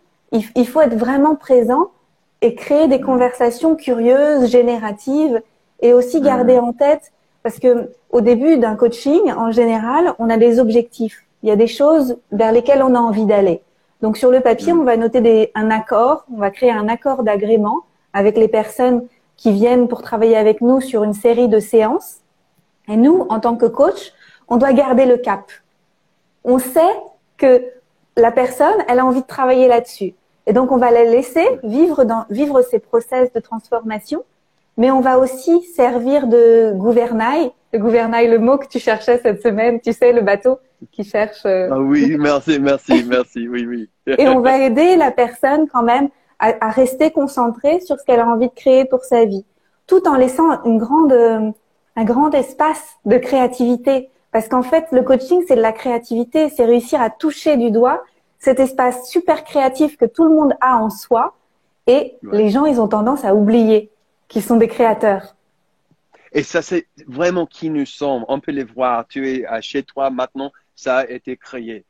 Il faut être vraiment présent et créer des conversations curieuses, génératives et aussi garder en tête, parce que au début d'un coaching, en général, on a des objectifs. Il y a des choses vers lesquelles on a envie d'aller. Donc sur le papier, on va noter un accord, on va créer un accord d'agrément avec les personnes qui viennent pour travailler avec nous sur une série de séances. Et nous, en tant que coach, on doit garder le cap. On sait que la personne, elle a envie de travailler là-dessus. Et donc, on va la laisser vivre ses process de transformation, mais on va aussi servir de gouvernail. Le gouvernail, le mot que tu cherchais cette semaine, tu sais, le bateau qui cherche. Ah oui, merci, oui. Et on va aider la personne quand même à rester concentrée sur ce qu'elle a envie de créer pour sa vie, tout en laissant un grand espace de créativité. Parce qu'en fait, le coaching, c'est de la créativité, c'est réussir à toucher du doigt cet espace super créatif que tout le monde a en soi. Et les gens, ils ont tendance à oublier qu'ils sont des créateurs. Et ça, c'est vraiment qui nous sommes. On peut les voir. Tu es chez toi maintenant, ça a été créé.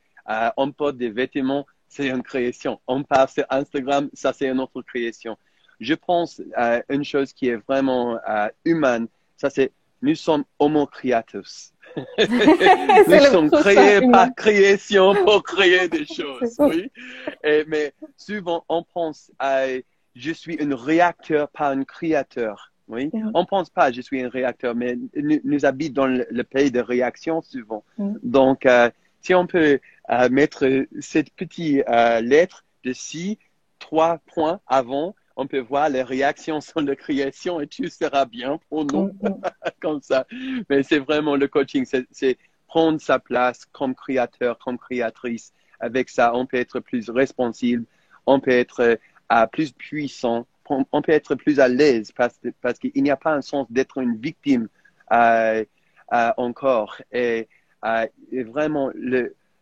On porte des vêtements, c'est une création. On part sur Instagram, ça c'est une autre création. Je pense une chose qui est vraiment humaine, ça c'est nous sommes homo creatus. Nous C'est le sommes prochain créés humain. par création pour créer des C'est choses, ça. oui. Mais souvent, on pense à je suis un réacteur, pas un créateur. Oui, Mm, on pense pas je suis un réacteur, mais nous habitons dans le pays de réaction souvent. mm, Donc, si on peut mettre cette petite lettre de si, 3 points avant, on peut voir les réactions sur la création et tout sera bien pour nous mm, mm. comme ça. Mais c'est vraiment le coaching, c'est prendre sa place comme créateur, comme créatrice. Avec ça, on peut être plus responsible, on peut être plus puissant, on peut être plus à l'aise parce qu'il n'y a pas un sens d'être une victime encore. Et vraiment,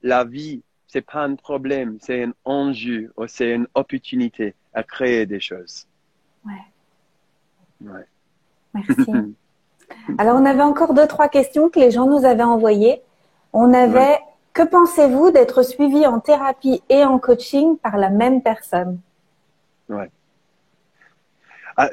la vie, c'est pas un problème, c'est un enjeu, c'est une opportunité à créer des choses. Ouais, Ouais. merci. Alors, on avait encore deux, trois questions que les gens nous avaient envoyées. On Ouais. avait, que pensez-vous d'être suivi en thérapie et en coaching par la même personne? Ouais.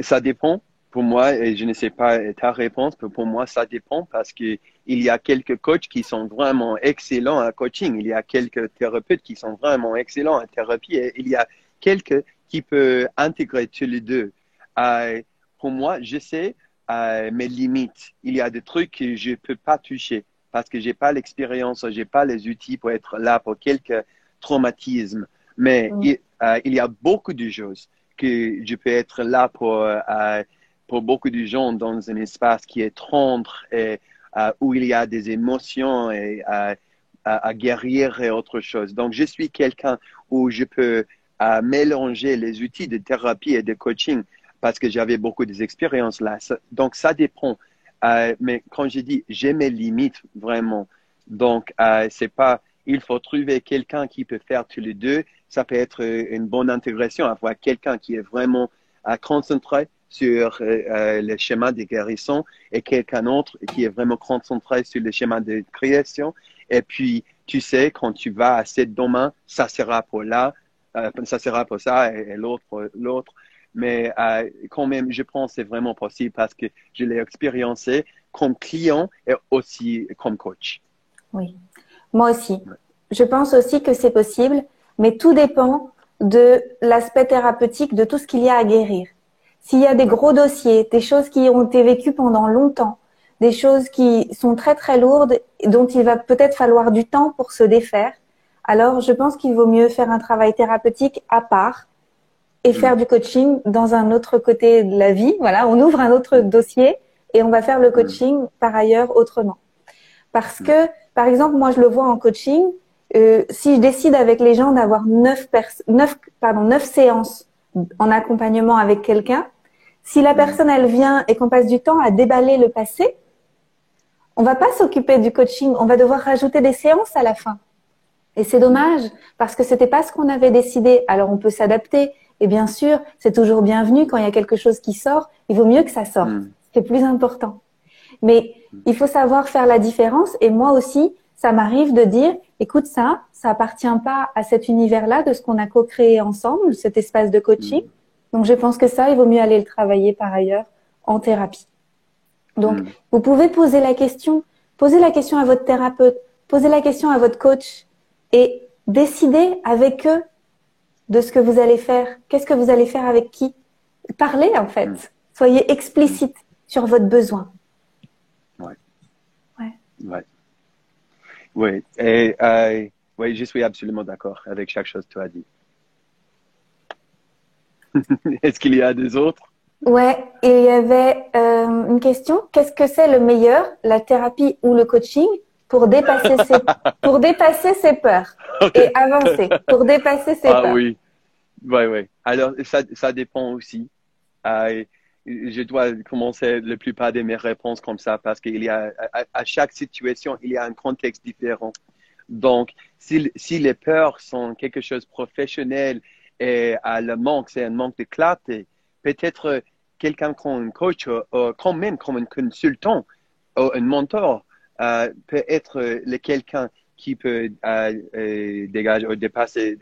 Ça dépend pour moi, et je ne sais pas ta réponse, mais pour moi, ça dépend parce que il y a quelques coachs qui sont vraiment excellents en coaching, il y a quelques thérapeutes qui sont vraiment excellents en thérapie, et il y a quelques qui peuvent intégrer tous les deux. Euh, pour moi, je sais mes limites. Il y a des trucs que je peux pas toucher parce que j'ai pas l'expérience, j'ai pas les outils pour être là pour quelques traumatismes. Mais Mm, il y a beaucoup de choses que je peux être là pour beaucoup de gens dans un espace qui est tendre et où il y a des émotions et à guérir et autre chose. Donc, je suis quelqu'un où je peux mélanger les outils de thérapie et de coaching parce que j'avais beaucoup d'expériences là. Donc, ça dépend. Mais quand je dis, j'ai mes limites vraiment. Donc, c'est pas, il faut trouver quelqu'un qui peut faire tous les deux. Ça peut être une bonne intégration, avoir quelqu'un qui est vraiment concentré sur le schéma de guérison et quelqu'un d'autre qui est vraiment concentré sur le schéma de création. Et puis, tu sais, quand tu vas à ce domaine, ça sera pour là, ça sera pour ça et l'autre pour l'autre. Mais quand même, je pense que c'est vraiment possible parce que je l'ai expériencé comme client et aussi comme coach. oui, moi aussi. Je pense aussi que c'est possible, mais tout dépend de l'aspect thérapeutique, de tout ce qu'il y a à guérir. S'il y a des Ouais. gros dossiers, des choses qui ont été vécues pendant longtemps, des choses qui sont très très lourdes, dont il va peut-être falloir du temps pour se défaire, alors je pense qu'il vaut mieux faire un travail thérapeutique à part et Mm, faire du coaching dans un autre côté de la vie. Voilà, on ouvre un autre mm, dossier et on va faire le mm, coaching par ailleurs autrement. Parce mm, que, par exemple, moi, je le vois en coaching, si je décide avec les gens d'avoir 9 séances en accompagnement avec quelqu'un, si la mm, personne, elle vient et qu'on passe du temps à déballer le passé, on va pas s'occuper du coaching, on va devoir rajouter des séances à la fin. Et c'est dommage, parce que c'était pas ce qu'on avait décidé. Alors, on peut s'adapter. Et bien sûr, c'est toujours bienvenu quand il y a quelque chose qui sort. Il vaut mieux que ça sorte. mm, C'est plus important. Mais il faut savoir faire la différence. Et moi aussi, ça m'arrive de dire, écoute, ça appartient pas à cet univers-là de ce qu'on a co-créé ensemble, cet espace de coaching. mm, Donc, je pense que ça, il vaut mieux aller le travailler par ailleurs en thérapie. Donc, mm, vous pouvez poser la question à votre thérapeute, poser la question à votre coach et décider avec eux de ce que vous allez faire. Qu'est-ce que vous allez faire avec qui? Parlez, en mm, fait. Soyez mm. explicite sur votre besoin. Ouais, Ouais. ouais. Oui, et oui, je suis absolument d'accord avec chaque chose que tu as dit. Est-ce qu'il y a des autres? Ouais, et il y avait une question. Qu'est-ce que c'est le meilleur, la thérapie ou le coaching pour pour dépasser ses peurs OK. et avancer, pour dépasser ses Ah peurs? oui, oui, oui. Alors, ça dépend aussi. Euh, je dois commencer la plupart de mes réponses comme ça parce qu'il y a, à chaque situation, il y a un contexte différent. Donc, si les peurs sont quelque chose de professionnel et le manque, c'est un manque de clarté, peut-être quelqu'un comme un coach ou quand même comme un consultant ou un mentor peut être quelqu'un qui peut dégager ou dépasser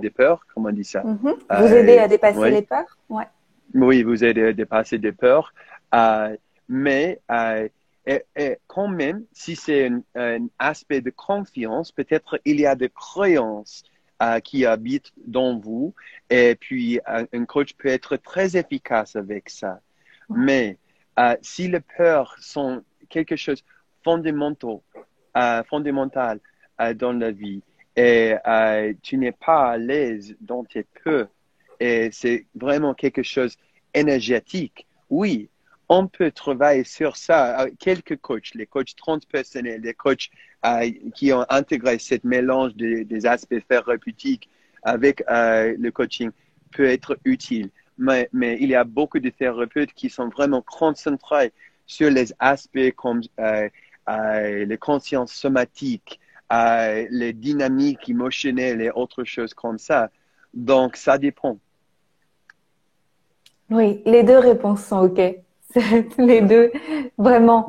des peurs, comment on dit ça? Mhm. Vous aider à dépasser Oui. les peurs? Ouais. Oui, vous aidez à dépasser des peurs, mais Et quand même, si c'est un aspect de confiance, peut-être il y a des croyances qui habitent dans vous. Et puis, un coach peut être très efficace avec ça. Mais si les peurs sont quelque chose de fondamental dans la vie et tu n'es pas à l'aise dans tes peurs et c'est vraiment quelque chose énergétique, oui, on peut travailler sur ça. Quelques coachs, les coachs transpersonnels, les coachs qui ont intégré ce mélange des aspects thérapeutiques avec le coaching peut être utile. Mais il y a beaucoup de thérapeutes qui sont vraiment concentrés sur les aspects comme les consciences somatiques, les dynamiques émotionnelles et autres choses comme ça. Donc, ça dépend. Oui, les deux réponses sont OK. Les deux, vraiment.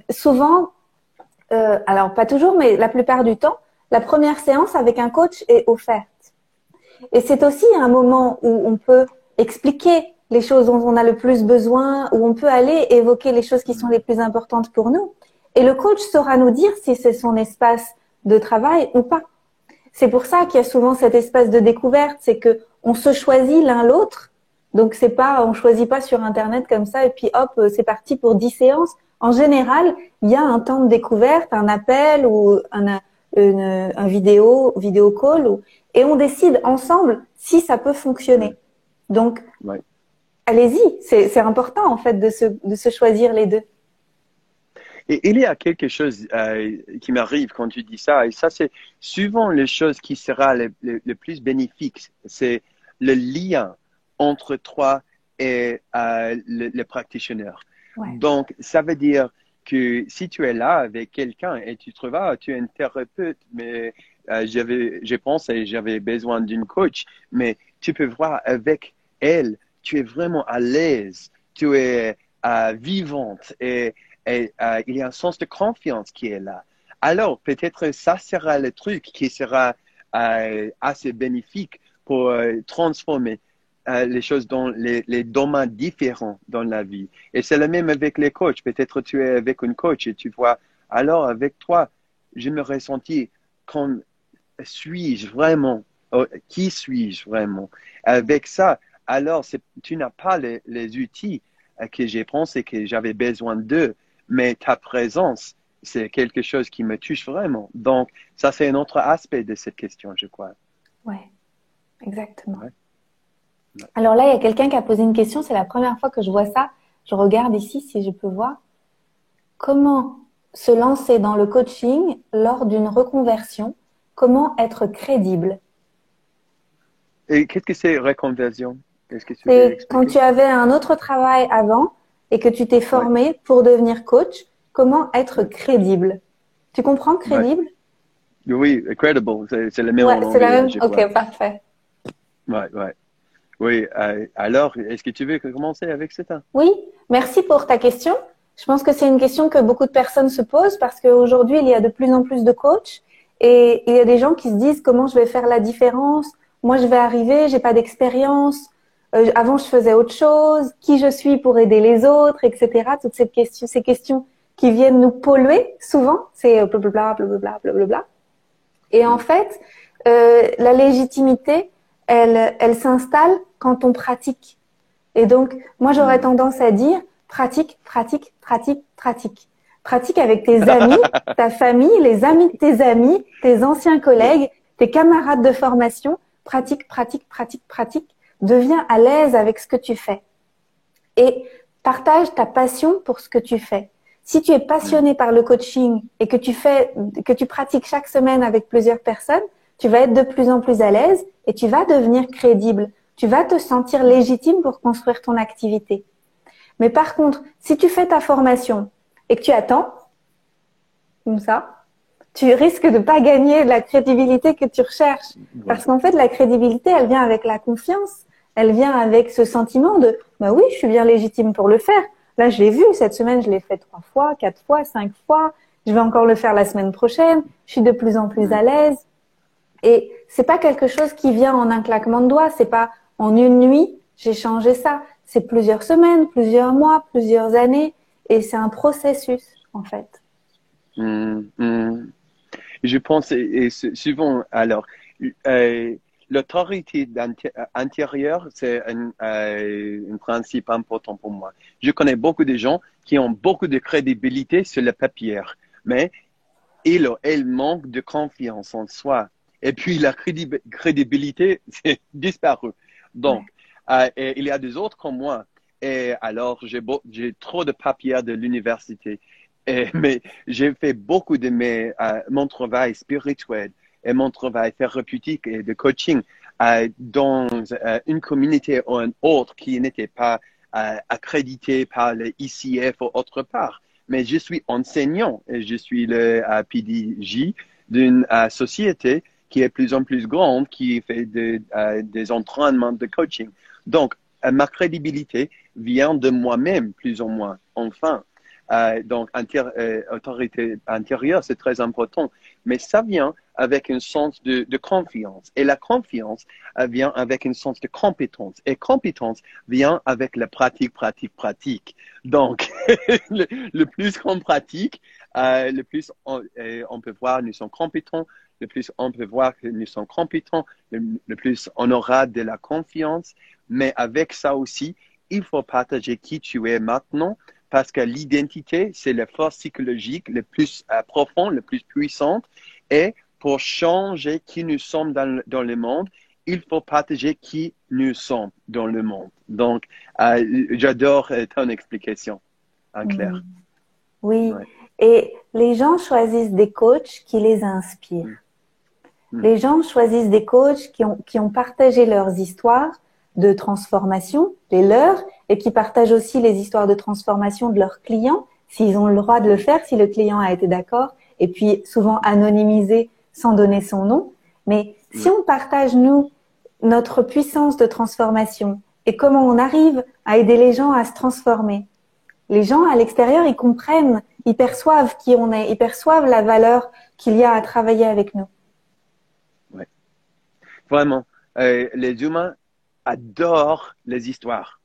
Souvent, alors pas toujours, mais la plupart du temps, la première séance avec un coach est offerte. Et c'est aussi un moment où on peut expliquer les choses dont on a le plus besoin, où on peut aller évoquer les choses qui sont les plus importantes pour nous. Et le coach saura nous dire si c'est son espace de travail ou pas. C'est pour ça qu'il y a souvent cet espace de découverte, c'est que on se choisit l'un l'autre. Donc c'est pas, on choisit pas sur Internet comme ça et puis hop, c'est parti pour 10 séances. En général, il y a un temps de découverte, un appel ou un vidéo call, et on décide ensemble si ça peut fonctionner. Donc, allez-y, c'est important en fait de se choisir les deux. Et il y a quelque chose qui m'arrive quand tu dis ça, et ça c'est souvent les choses qui sera le plus bénéfique, c'est le lien entre toi et le practitioner. Ouais. Donc, ça veut dire que si tu es là avec quelqu'un et tu trouves, tu es un thérapeute, mais je pense et j'avais besoin d'une coach, mais tu peux voir avec elle, tu es vraiment à l'aise, tu es vivante et il y a un sens de confiance qui est là. Alors, peut-être ça sera le truc qui sera assez bénéfique pour transformer les choses dans les domaines différents dans la vie. Et c'est le même avec les coachs. Peut-être tu es avec une coach et tu vois, alors avec toi, je me ressentis comme suis-je vraiment? Qui suis-je vraiment? Avec ça, alors tu n'as pas les outils que j'ai pensé que j'avais besoin d'eux, mais ta présence, c'est quelque chose qui me touche vraiment. Donc, ça, c'est un autre aspect de cette question, je crois. Ouais, exactement. Ouais. Alors là, il y a quelqu'un qui a posé une question. C'est la première fois que je vois ça. Je regarde ici si je peux voir. Comment se lancer dans le coaching lors d'une reconversion? Comment être crédible? Et qu'est-ce que c'est reconversion? Est-ce que tu peux C'est expliquer? quand tu avais un autre travail avant et que tu t'es formé pour devenir coach. Comment être crédible? Tu comprends crédible? Oui, credible, c'est le même en C'est la anglais, même? je crois. Ok, parfait. Ouais. Oui, alors, est-ce que tu veux commencer avec ça? Oui, merci pour ta question. Je pense que c'est une question que beaucoup de personnes se posent parce qu'aujourd'hui, il y a de plus en plus de coachs et il y a des gens qui se disent comment je vais faire la différence. Moi, je vais arriver, j'ai pas d'expérience. Avant, je faisais autre chose. Qui je suis pour aider les autres, etc. Toutes ces questions qui viennent nous polluer souvent, c'est blablabla, blablabla, blablabla. Et en fait, la légitimité, elle s'installe quand on pratique. Et donc, moi, j'aurais tendance à dire pratique, pratique, pratique, pratique. Pratique avec tes amis, ta famille, les amis de tes amis, tes anciens collègues, tes camarades de formation. Pratique, pratique, pratique, pratique. Deviens à l'aise avec ce que tu fais. Et partage ta passion pour ce que tu fais. Si tu es passionné par le coaching et que tu pratiques chaque semaine avec plusieurs personnes, tu vas être de plus en plus à l'aise et tu vas devenir crédible. Tu vas te sentir légitime pour construire ton activité. Mais par contre, si tu fais ta formation et que tu attends, comme ça, tu risques de pas gagner la crédibilité que tu recherches. Parce qu'en fait, la crédibilité, elle vient avec la confiance. Elle vient avec ce sentiment de, bah oui, je suis bien légitime pour le faire. Là, je l'ai vu, cette semaine, je l'ai fait 3 fois, 4 fois, 5 fois. Je vais encore le faire la semaine prochaine. Je suis de plus en plus à l'aise. Et c'est pas quelque chose qui vient en un claquement de doigts. C'est pas en une nuit, j'ai changé ça. C'est plusieurs semaines, plusieurs mois, plusieurs années. et c'est un processus, en fait. Hum, hum. Je pense, et souvent, alors, euh, l'autorité intérieure, c'est un principe important pour moi. Je connais beaucoup de gens qui ont beaucoup de crédibilité sur le papier, mais ils manquent de confiance en soi. Et puis, la crédibilité, c'est disparu. Donc, Ouais. et il y a des autres comme moi. Et alors, j'ai trop de papiers de l'université. Mais j'ai fait beaucoup de mon travail spirituel et mon travail thérapeutique et de coaching dans une communauté ou une autre qui n'était pas accréditée par le ICF ou autre part. Mais je suis enseignant et je suis le PDJ d'une société qui est de plus en plus grande, qui fait des entraînements de coaching. Donc, ma crédibilité vient de moi-même, plus ou moins, enfin. Donc, autorité intérieure, c'est très important. Mais ça vient avec un sens de confiance. Et la confiance vient avec un sens de compétence. Et compétence vient avec la pratique, pratique, pratique. Donc, le plus qu'on pratique, le plus on peut voir que nous sommes compétents, le plus on peut voir que nous sommes compétents, le plus on aura de la confiance. Mais avec ça aussi, il faut partager qui tu es maintenant parce que l'identité, c'est la force psychologique le plus profonde, le plus puissante. Et pour changer qui nous sommes dans le monde, il faut partager qui nous sommes dans le monde. Donc, j'adore ton explication, en Mm. clair. Oui. Ouais. Et les gens choisissent des coachs qui les inspirent. Mm, mm, Les gens choisissent des coachs qui ont partagé leurs histoires de transformation, les leurs, et qui partagent aussi les histoires de transformation de leurs clients, s'ils ont le droit de le faire, si le client a été d'accord, et puis souvent anonymisé sans donner son nom. Mais si ouais. on partage, nous, notre puissance de transformation et comment on arrive à aider les gens à se transformer, les gens à l'extérieur, ils comprennent, ils perçoivent qui on est, ils perçoivent la valeur qu'il y a à travailler avec nous. Ouais. Vraiment, les humains adorent les histoires.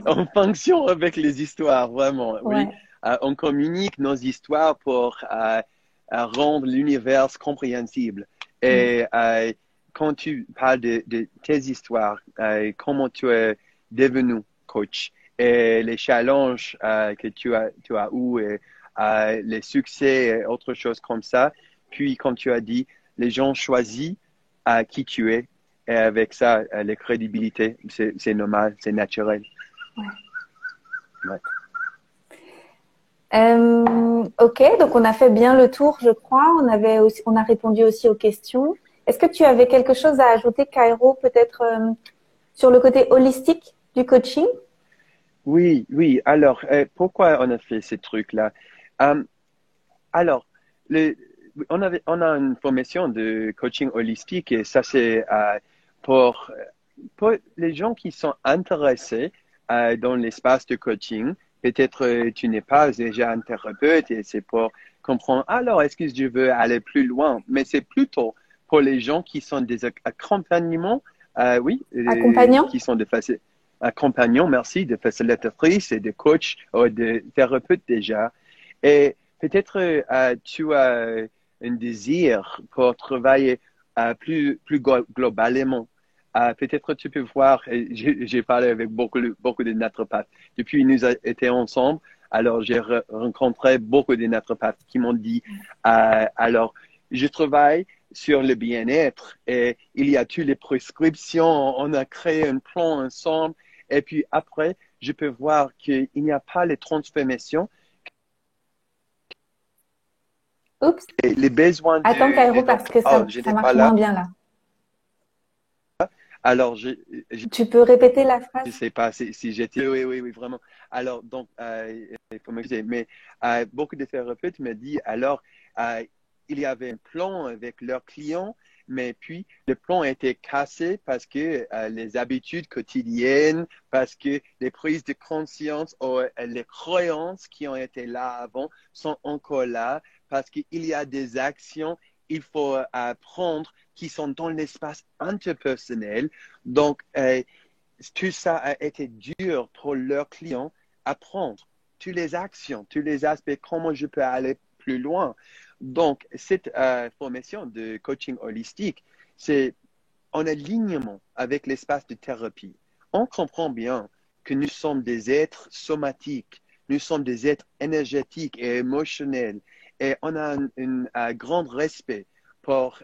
On fonctionne avec les histoires, vraiment, oui. Ouais. On communique nos histoires pour rendre l'univers compréhensible. Mm. Et quand tu parles de tes histoires, comment tu es devenu coach et les challenges que tu as eu et les succès et autre chose comme ça. Puis, comme tu as dit, les gens choisissent qui tu es. Et avec ça, la crédibilité, c'est normal, c'est naturel. Ouais. Ouais. Ok, donc on a fait bien le tour, je crois. On a répondu aussi aux questions. Est-ce que tu avais quelque chose à ajouter, Cairo, peut-être sur le côté holistique du coaching? Oui, oui. Alors, pourquoi on a fait ces trucs-là? Euh, alors, le, on a une formation de coaching holistique et ça, c'est pour les gens qui sont intéressés dans l'espace de coaching. Peut-être tu n'es pas déjà un thérapeute et c'est pour comprendre, alors, est-ce que je veux aller plus loin? Mais c'est plutôt pour les gens qui sont des accompagnements, oui, Accompagnant? qui sont des accompagnants, merci, de facilitatrices et de coachs ou de thérapeutes déjà. Et peut-être tu as un désir pour travailler plus globalement. Peut-être tu peux voir, j'ai parlé avec beaucoup de naturopathes. Depuis nous étions ensemble, alors j'ai rencontré beaucoup de naturopathes qui m'ont dit, alors je travaille sur le bien-être et il y a toutes les prescriptions, on a créé un plan ensemble et puis après, je peux voir qu'il n'y a pas les transformations Oups. et les besoins Attends, Cairo, des parce autres. que Oh, je ça n'ai pas marche moins là. bien là. Alors, Tu peux répéter la je phrase? sais pas si j'étais. Oui, oui, oui, vraiment. Alors, donc, il faut m'excuser, mais beaucoup de thérapeutes me disent alors, euh, il y avait un plan avec leurs clients, mais puis le plan a été cassé parce que les habitudes quotidiennes, parce que les prises de conscience ou les croyances qui ont été là avant sont encore là, parce qu'il y a des actions, il faut prendre qui sont dans l'espace interpersonnel. Donc, tout ça a été dur pour leurs clients à prendre. toutes les actions, tous les aspects, comment je peux aller plus loin. Donc, cette formation de coaching holistique, c'est en alignement avec l'espace de thérapie. On comprend bien que nous sommes des êtres somatiques, nous sommes des êtres énergétiques et émotionnels, et on a un grand respect pour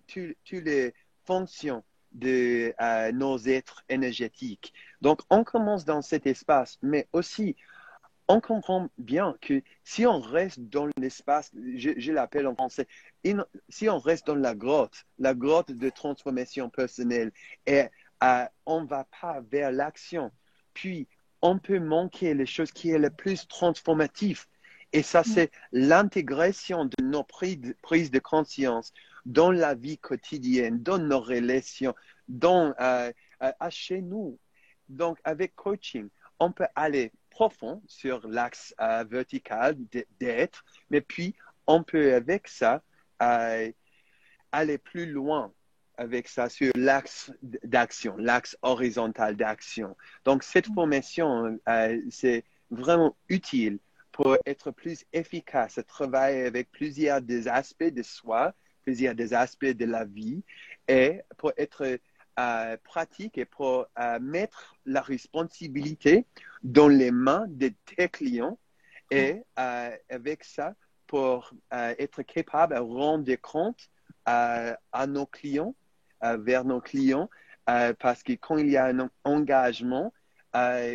toutes les fonctions de nos êtres énergétiques. Donc, on commence dans cet espace, mais aussi, on comprend bien que si on reste dans l'espace, je l'appelle en français, si on reste dans la grotte de transformation personnelle, et on ne va pas vers l'action, puis on peut manquer les choses qui est le plus transformatif. Et ça, c'est l'intégration de nos prises de conscience dans la vie quotidienne, dans nos relations, chez nous. Donc, avec coaching, on peut aller profond sur l'axe vertical d'être, mais puis on peut avec ça aller plus loin avec ça sur l'axe d'action, l'axe horizontal d'action. Donc, cette formation, c'est vraiment utile pour être plus efficace, à travailler avec plusieurs des aspects de soi, plusieurs des aspects de la vie, et pour être pratique et pour mettre la responsabilité dans les mains de tes clients et avec ça, pour être capable de rendre des comptes à nos clients, vers nos clients, parce que quand il y a un engagement,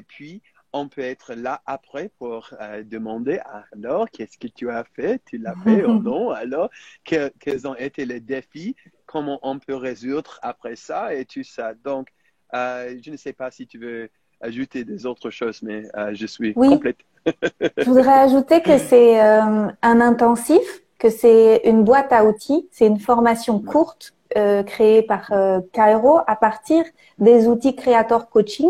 puis on peut être là après pour demander alors, qu'est-ce que tu as fait? Tu l'as fait ou non? Alors, quels ont été les défis? Comment on peut résoudre après ça et tout ça? Donc, je ne sais pas si tu veux ajouter des autres choses, mais je suis Oui, complète. je voudrais ajouter que c'est un intensif, que c'est une boîte à outils, c'est une formation courte créée par Cairo à partir des outils Creator Coaching.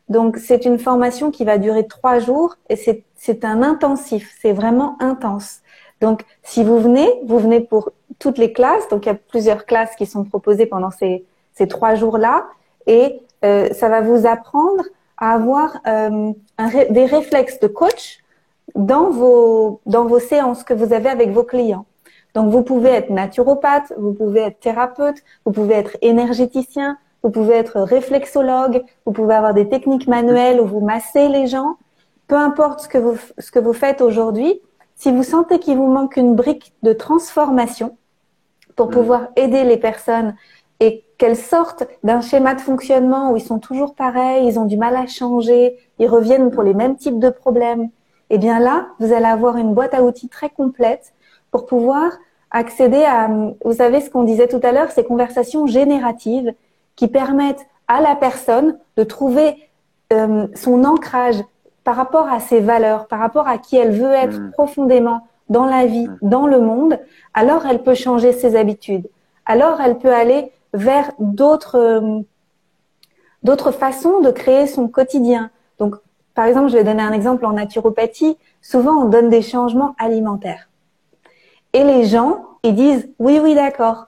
Donc, c'est une formation qui va durer 3 jours et c'est un intensif, c'est vraiment intense. Donc, si vous venez pour toutes les classes. Donc, il y a plusieurs classes qui sont proposées pendant ces 3 jours-là et ça va vous apprendre à avoir des réflexes de coach dans vos séances que vous avez avec vos clients. Donc, vous pouvez être naturopathe, vous pouvez être thérapeute, vous pouvez être énergéticien, vous pouvez être réflexologue, vous pouvez avoir des techniques manuelles où vous massez les gens. Peu importe ce que vous faites aujourd'hui, si vous sentez qu'il vous manque une brique de transformation pour pouvoir aider les personnes et qu'elles sortent d'un schéma de fonctionnement où ils sont toujours pareils, ils ont du mal à changer, ils reviennent pour les mêmes types de problèmes, eh bien là, vous allez avoir une boîte à outils très complète pour pouvoir accéder à, vous savez ce qu'on disait tout à l'heure, ces conversations génératives qui permettent à la personne de trouver son ancrage par rapport à ses valeurs, par rapport à qui elle veut être profondément dans la vie, dans le monde, alors elle peut changer ses habitudes. Alors elle peut aller vers d'autres façons de créer son quotidien. Donc, par exemple, je vais donner un exemple en naturopathie. Souvent, on donne des changements alimentaires. Et les gens, ils disent oui, oui, d'accord.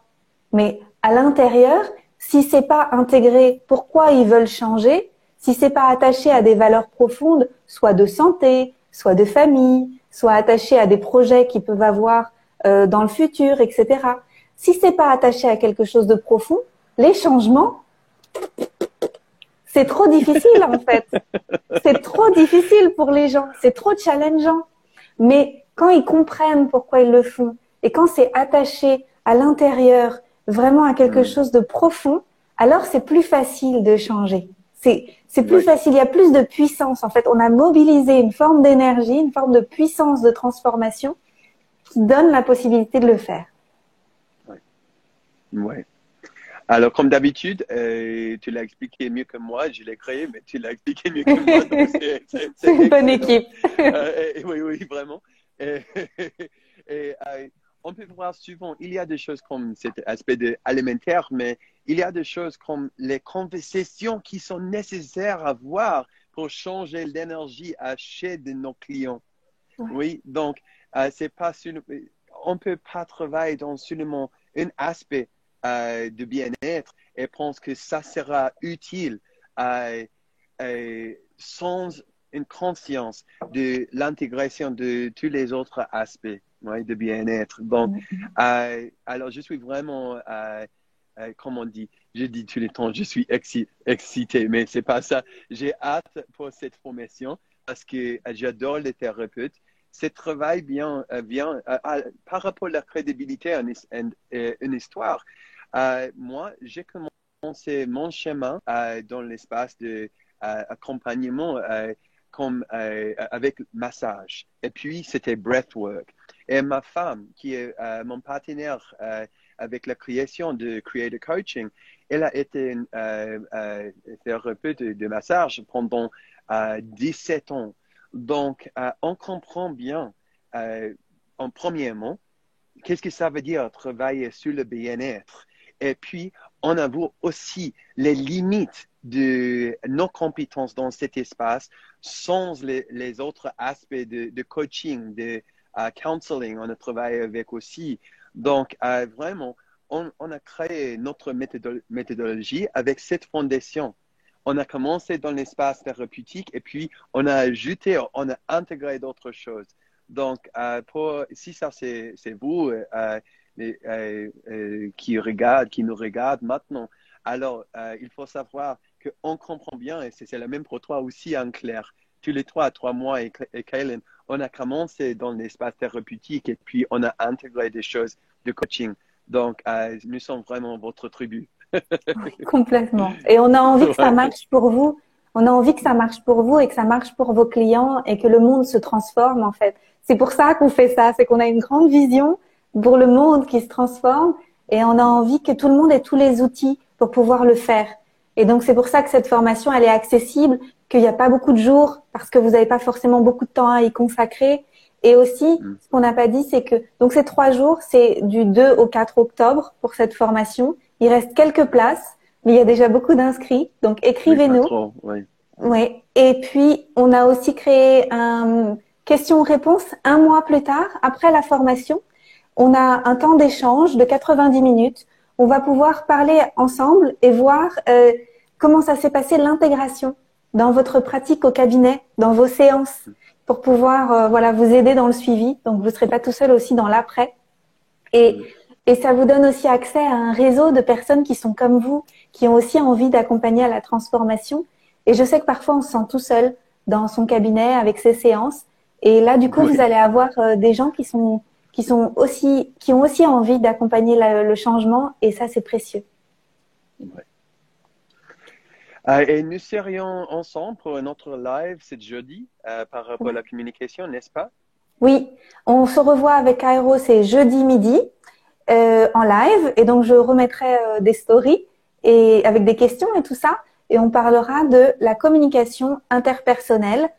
Mais à l'intérieur, si c'est pas intégré, pourquoi ils veulent changer? Si c'est pas attaché à des valeurs profondes, soit de santé, soit de famille, soit attaché à des projets qu'ils peuvent avoir dans le futur, etc. Si c'est pas attaché à quelque chose de profond, les changements, c'est trop difficile en fait. C'est trop difficile pour les gens, c'est trop challengeant. Mais quand ils comprennent pourquoi ils le font et quand c'est attaché à l'intérieur, vraiment à quelque chose de profond, alors c'est plus facile de changer. C'est plus facile, il y a plus de puissance. En fait, on a mobilisé une forme d'énergie, une forme de puissance de transformation qui donne la possibilité de le faire. Ouais. Alors, comme d'habitude, tu l'as expliqué mieux que moi. Je l'ai créé, mais tu l'as expliqué mieux que moi. Donc c'est une bonne équipe. Oui, oui, vraiment. Et, on peut voir souvent, il y a des choses comme cet aspect alimentaire, mais il y a des choses comme les conversations qui sont nécessaires à avoir pour changer l'énergie chez de nos clients. Ouais. Oui, donc, c'est pas on peut pas travailler dans seulement un aspect de bien-être et pense que ça sera utile sans une conscience de l'intégration de tous les autres aspects, ouais, de bien-être. Donc, alors, je suis vraiment, comme on dit, je dis tous les temps, je suis excité, mais c'est pas ça. J'ai hâte pour cette formation parce que j'adore les thérapeutes. Ce travail vient par rapport à la crédibilité à une histoire. Moi, j'ai commencé mon chemin dans l'espace de accompagnement comme avec massage. Et puis, c'était breathwork. Et ma femme, qui est mon partenaire avec la création de Creator Coaching, elle a été une thérapeute de massage pendant 17 ans. Donc, on comprend bien, en premièrement, qu'est-ce que ça veut dire travailler sur le bien-être. Et puis, on avoue aussi les limites de nos compétences dans cet espace sans les autres aspects de coaching, de counseling, on a travaillé avec aussi. Donc, vraiment, on a créé notre méthodologie avec cette fondation. On a commencé dans l'espace thérapeutique et puis on a ajouté, on a intégré d'autres choses. Donc, si ça c'est vous qui nous regardent maintenant, alors il faut savoir qu'on comprend bien, et c'est la même pour toi aussi, Anne-Claire. Tous les 3 mois, et Kaylin, on a commencé dans l'espace thérapeutique et puis on a intégré des choses de coaching. Donc, nous sommes vraiment votre tribu. Complètement. Et on a envie que ça marche pour vous. On a envie que ça marche pour vous et que ça marche pour vos clients et que le monde se transforme, en fait. C'est pour ça qu'on fait ça. C'est qu'on a une grande vision pour le monde qui se transforme et on a envie que tout le monde ait tous les outils pour pouvoir le faire. Et donc, c'est pour ça que cette formation, elle est accessible, qu'il n'y a pas beaucoup de jours parce que vous n'avez pas forcément beaucoup de temps à y consacrer. Et aussi, ce qu'on n'a pas dit, c'est que, donc ces 3 jours, c'est du 2 au 4 octobre pour cette formation. Il reste quelques places, mais il y a déjà beaucoup d'inscrits. Donc, écrivez-nous. Oui. Oui. Et puis, on a aussi créé un question-réponse 1 mois plus tard, après la formation. On a un temps d'échange de 90 minutes. On va pouvoir parler ensemble et voir comment ça s'est passé l'intégration dans votre pratique au cabinet, dans vos séances, pour pouvoir vous aider dans le suivi. Donc, vous ne serez pas tout seul aussi dans l'après. Et ça vous donne aussi accès à un réseau de personnes qui sont comme vous, qui ont aussi envie d'accompagner à la transformation. Et je sais que parfois, on se sent tout seul dans son cabinet avec ses séances. Et là, du coup, vous allez avoir des gens qui ont aussi envie d'accompagner le changement. Et ça, c'est précieux. Ouais. Et nous serions ensemble pour notre live ce jeudi par rapport à la communication, n'est-ce pas? Oui, on se revoit avec Kairos, c'est jeudi midi en live. Et donc, je remettrai des stories et avec des questions et tout ça. Et on parlera de la communication interpersonnelle.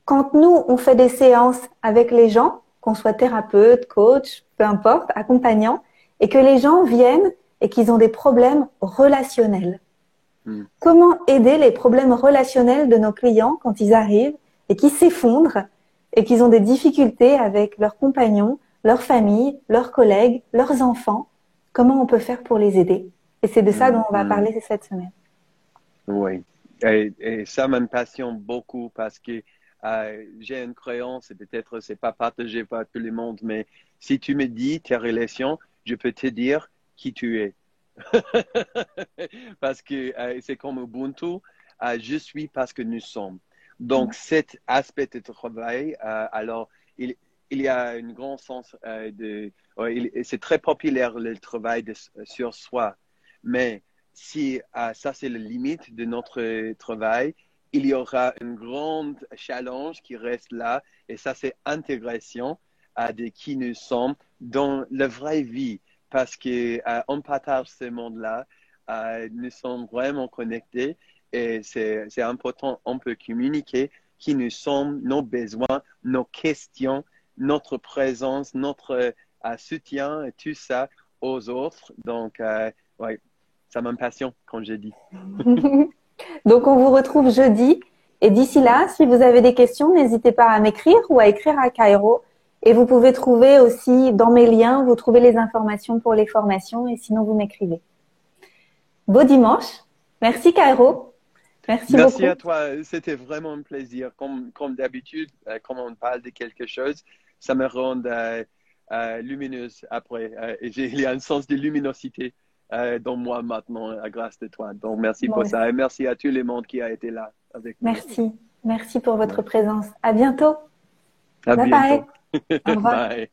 Quand nous, on fait des séances avec les gens, qu'on soit thérapeute, coach, peu importe, accompagnant, et que les gens viennent et qu'ils ont des problèmes relationnels. Comment aider les problèmes relationnels de nos clients quand ils arrivent et qu'ils s'effondrent et qu'ils ont des difficultés avec leurs compagnons, leur famille, leurs collègues, leurs enfants? Comment on peut faire pour les aider? Et c'est de ça dont on va parler cette semaine. Oui, et ça me passionne beaucoup parce que j'ai une croyance, et peut-être c'est pas partagé par tout le monde, mais si tu me dis tes relations, je peux te dire qui tu es. Parce que c'est comme Ubuntu, je suis parce que nous sommes. Donc, cet aspect de travail, alors, il y a un grand sens c'est très populaire le travail sur soi, mais si ça c'est la limite de notre travail, il y aura un grand challenge qui reste là, et ça c'est intégration de qui nous sommes dans la vraie vie. Parce qu'on partage ce monde-là, nous sommes vraiment connectés et c'est important, on peut communiquer qui nous sommes, nos besoins, nos questions, notre présence, notre soutien et tout ça aux autres. Donc, ouais, ça me passionne, comme j'ai dit. Donc, on vous retrouve jeudi. Et d'ici là, si vous avez des questions, n'hésitez pas à m'écrire ou à écrire à Kairo. Et vous pouvez trouver aussi dans mes liens, vous trouvez les informations pour les formations et sinon vous m'écrivez. Beau dimanche. Merci Kairo. Merci Merci beaucoup. à toi. C'était vraiment un plaisir. Comme d'habitude, quand on parle de quelque chose, ça me rend lumineuse après. Il y a un sens de luminosité dans moi maintenant, grâce à toi. Donc, merci Moi pour ça. aussi. Et merci à tout le monde qui a été là avec nous. Merci. Merci pour votre Ouais. présence. À bientôt. À Bye bye. bientôt. Au revoir. Bye.